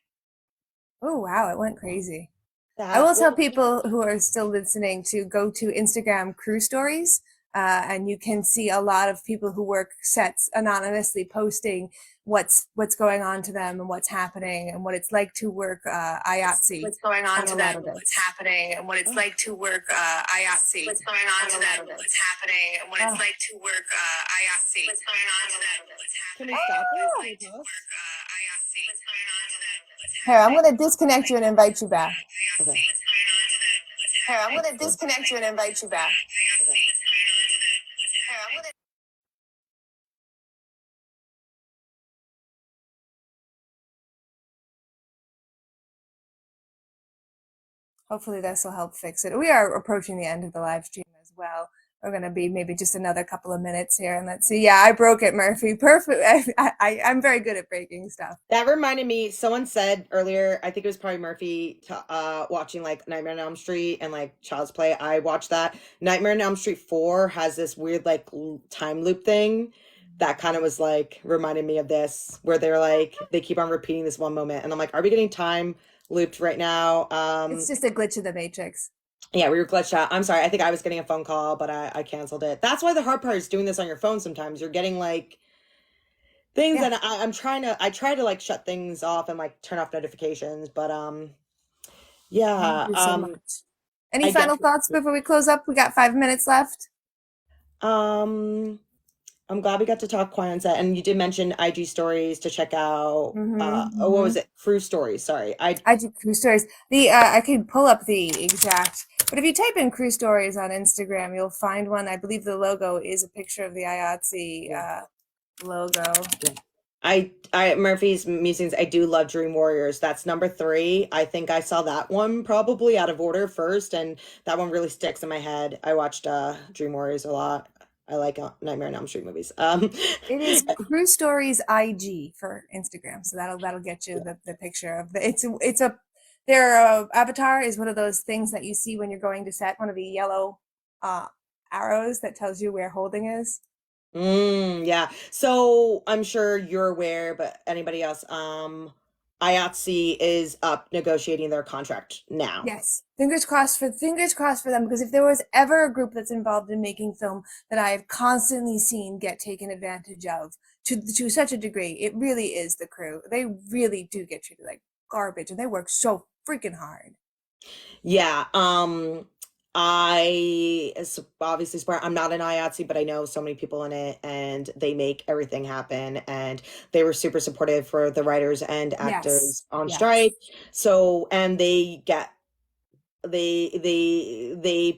Oh, wow, it went crazy. I that. will tell people who are still listening to go to Instagram crew stories, and you can see a lot of people who work sets anonymously posting what's going on to them and what's happening and what it's like to work IATSE. What's going on to them, what's happening, and what it's like to work IATSE. What's going on to them, what's happening, and what it's like to work IATSE. What's going on to them, what's Can happening, we stop and what this? it's like to Can we pause? work IATSE. What's going on to them, what's happening. Here, I'm going to disconnect you and invite you back. Okay. Here, I'm going to disconnect you and invite you back. Okay. Here, I'm going to. Hopefully, this will help fix it. We are approaching the end of the live stream as well. We're going to be maybe just another couple of minutes here, and let's see. Yeah, I broke it, Murphy. Perfect. I'm very good at breaking stuff. That reminded me, someone said earlier, I think it was probably Murphy, watching like Nightmare on Elm Street and like Child's Play. I watched that. Nightmare on Elm Street 4 has this weird like time loop thing that kind of was like reminded me of this, where they're like, they keep on repeating this one moment. And I'm like, are we getting time looped right now? It's just a glitch of the matrix. Yeah, we were glitched out. I'm sorry. I think I was getting a phone call, but I canceled it. That's why the hard part is doing this on your phone sometimes. You're getting like things, Yeah, and I try to like shut things off and like turn off notifications, but thank yeah, you so much. Any I get final thoughts before we close up? We got 5 minutes left. um I'm glad we got to talk Kwanzaa, and you did mention IG stories to check out. What was it? Cruise stories. Sorry. I do crew stories. The I could pull up the exact But if you type in crew stories on Instagram, you'll find one. I believe the logo is a picture of the IATSE Yeah. logo. Yeah. I Murphy's Musings, I do love Dream Warriors. That's number three. I think I saw that one probably out of order first, and that one really sticks in my head. I watched Dream Warriors a lot. I like Nightmare on Elm Street movies. It is Crew Stories IG for Instagram, so that'll get you Yeah. the picture of the. It's a their avatar is one of those things that you see when you're going to set, one of the yellow uh, arrows that tells you where holding is. Yeah. So I'm sure you're aware, but anybody else, IATSE is up negotiating their contract now. Yes, fingers crossed for them, because if there was ever a group that's involved in making film that I have constantly seen get taken advantage of to such a degree, it really is the crew. They really do get treated like garbage, and they work so freaking hard. Yeah. Obviously smart. I'm not an IATSE, but I know so many people in it, and they make everything happen. And they were super supportive for the writers and Yes, actors on yes. strike. So, and they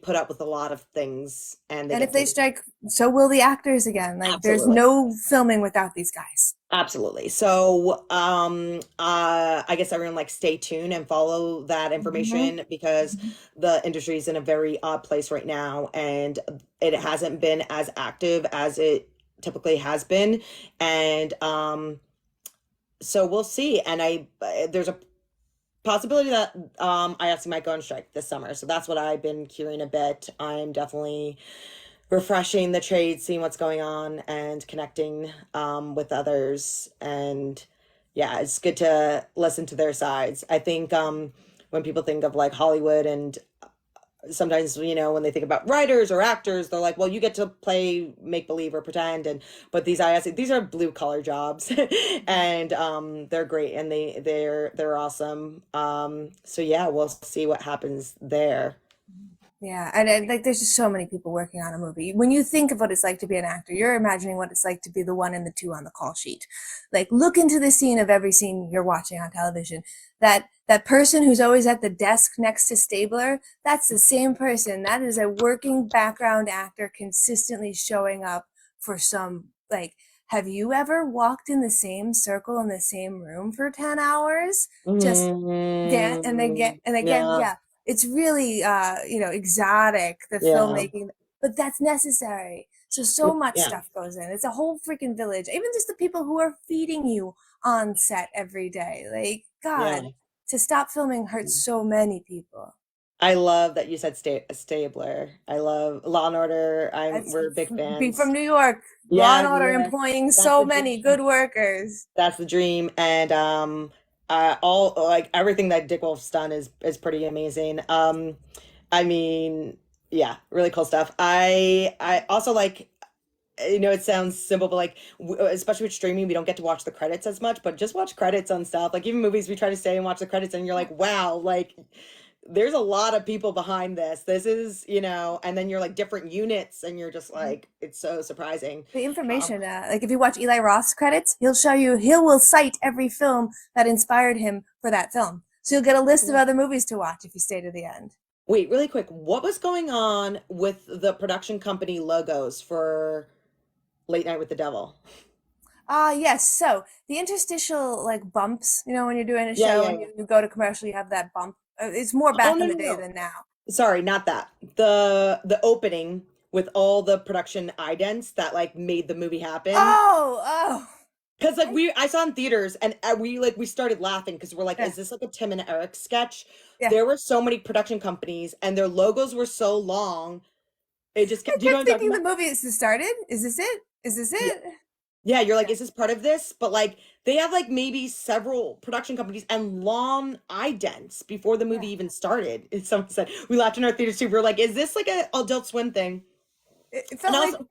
put up with a lot of things, and they And if get they to strike, so will the actors again. Like, there's absolutely. no filming without these guys. Absolutely. So, I guess everyone like stay tuned and follow that Hmm. information because the industry is in a very odd place right now, and it hasn't been as active as it typically has been. And so we'll see. And there's a possibility that I actually might go on strike this summer. So that's what I've been hearing a bit. I'm definitely refreshing the trade, seeing what's going on, and connecting with others. And yeah, it's good to listen to their sides. I think when people think of like Hollywood, and sometimes when they think about writers or actors, they're like, well, you get to play make believe or pretend, and but these are blue collar jobs, and they're great, and they're awesome. So yeah, we'll see what happens there. Yeah, and like there's just so many people working on a movie. When you think of what it's like to be an actor, you're imagining what it's like to be the one and the two on the call sheet. Like, look into the scene of every scene you're watching on television. That person who's always at the desk next to Stabler, that's the same person. That is a working background actor consistently showing up for some, like, have you ever walked in the same circle in the same room for 10 hours? Just and again, Yeah, yeah, it's really exotic, the yeah, filmmaking, but that's necessary. So much yeah, stuff goes in. It's a whole freaking village. Even just the people who are feeding you on set every day. Like, yeah. God, to stop filming hurts so many people. I love that you said Stabler. I love Law and Order. That's We're big be from fans. New York. Law Yeah, and Order yeah, employing that's so the many dream. good workers. That's the dream. And all like everything that Dick Wolf's done is pretty amazing. I mean, yeah, really cool stuff. I also like, it sounds simple, but like, especially with streaming, we don't get to watch the credits as much, but just watch credits on stuff. Like even movies, we try to stay and watch the credits, and you're like, wow, like there's a lot of people behind this. This is, and then you're like different units, and you're just like, it's so surprising. The Um, information, like if you watch Eli Roth's credits, he will cite every film that inspired him for that film. So you'll get a list of other movies to watch if you stay to the end. Wait, really quick, what was going on with the production company logos for Late Night with the Devil? Yes. So the interstitial like bumps, when you're doing a Yeah, show yeah, and yeah. you go to commercial, you have that bump. It's more Oh back no, in the no, day no. than now. Sorry, not that. The opening with all the production idents that like made the movie happen. Oh, Because like I, I saw in theaters, and we started laughing because we're like, yeah, is this like a Tim and Eric sketch? yeah. There were so many production companies, and their logos were so long. It just I do you know what kept I'm talking thinking the about? movie is started. Is this it? Is this Yeah. it? Yeah, you're like, Yeah, is this part of this? But like they have like maybe several production companies and long idents before the movie yeah. even started. It's someone said we laughed in our theaters too. We are like, is this like a Adult Swim thing? It And felt like, also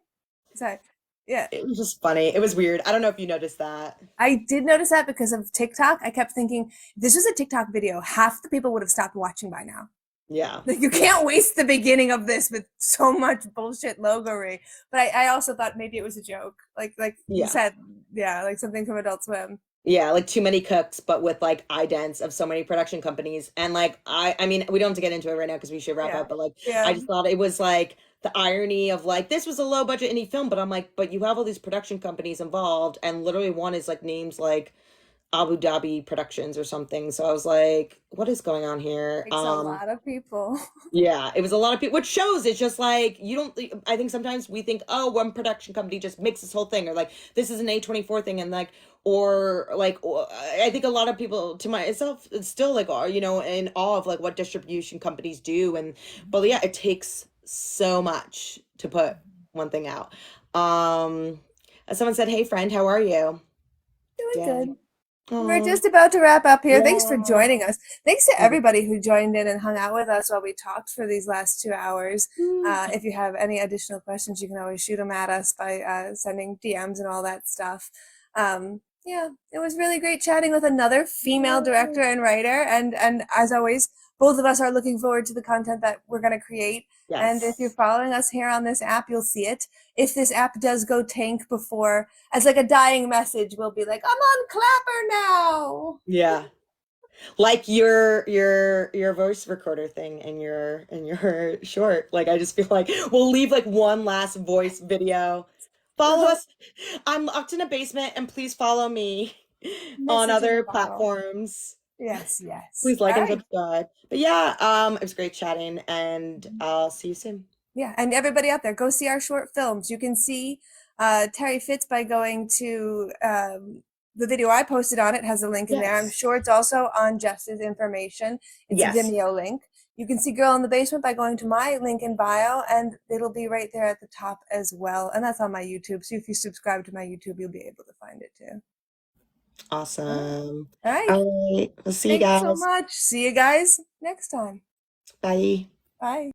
sorry. Yeah, it was just funny. It was weird. I don't know if you noticed that. I did notice that because of TikTok. I kept thinking, if this was a TikTok video, half the people would have stopped watching by now. Yeah. Like, you Yeah. can't waste the beginning of this with so much bullshit logory. But I also thought maybe it was a joke. Like you Yeah. said, yeah, like something from Adult Swim. Yeah, like Too Many Cooks, but with like idents of so many production companies. And like I mean, we don't have to get into it right now because we should wrap Yeah. up, but like I Yeah. just thought it was like the irony of like this was a low budget indie film, but I'm like, but you have all these production companies involved, and literally one is like names like Abu Dhabi Productions or something. So I was like, what is going on here? Takes a lot of people. Yeah, it was a lot of people, which shows it's just like you don't. I think sometimes we think, oh, one production company just makes this whole thing, or like this is an A24 thing, and like, or I think a lot of people, to myself, it's still like, are in awe of like what distribution companies do, and but yeah, it takes so much to put one thing out. Um, someone said, "Hey, friend, how are you?" Doing Yeah. good. We're Oh, just about to wrap up here. Thanks for yeah. joining us. Thanks to everybody who joined in and hung out with us while we talked for these last 2 hours. If you have any additional questions, you can always shoot them at us by sending DMs and all that stuff. Yeah, it was really great chatting with another female director and writer. And as always, both of us are looking forward to the content that we're going to create. And if you're Yes. following us here on this app, you'll see it. If this app does go tank before, as like a dying message, we'll be like, I'm on Clapper now. Yeah. Like your voice recorder thing in your short. Like I just feel like we'll leave like one last voice video. Follow us. I'm locked in a basement and please follow me on Message in a other bottle. platforms. Yes, yes. Please like All and right. subscribe. But yeah, it was great chatting and I'll see you soon. Yeah, and everybody out there, go see our short films. You can see Terry Fitz by going to the video I posted on it has a link in there. I'm Yes. sure it's also on Jess's information. It's a Yes. Vimeo link. You can see Girl in the Basement by going to my link in bio, and it'll be right there at the top as well. And that's on my YouTube. So if you subscribe to my YouTube, you'll be able to find it too. All right. Awesome. All right. All right. We'll see you Thanks so guys. much. See you guys next time. Bye. Bye.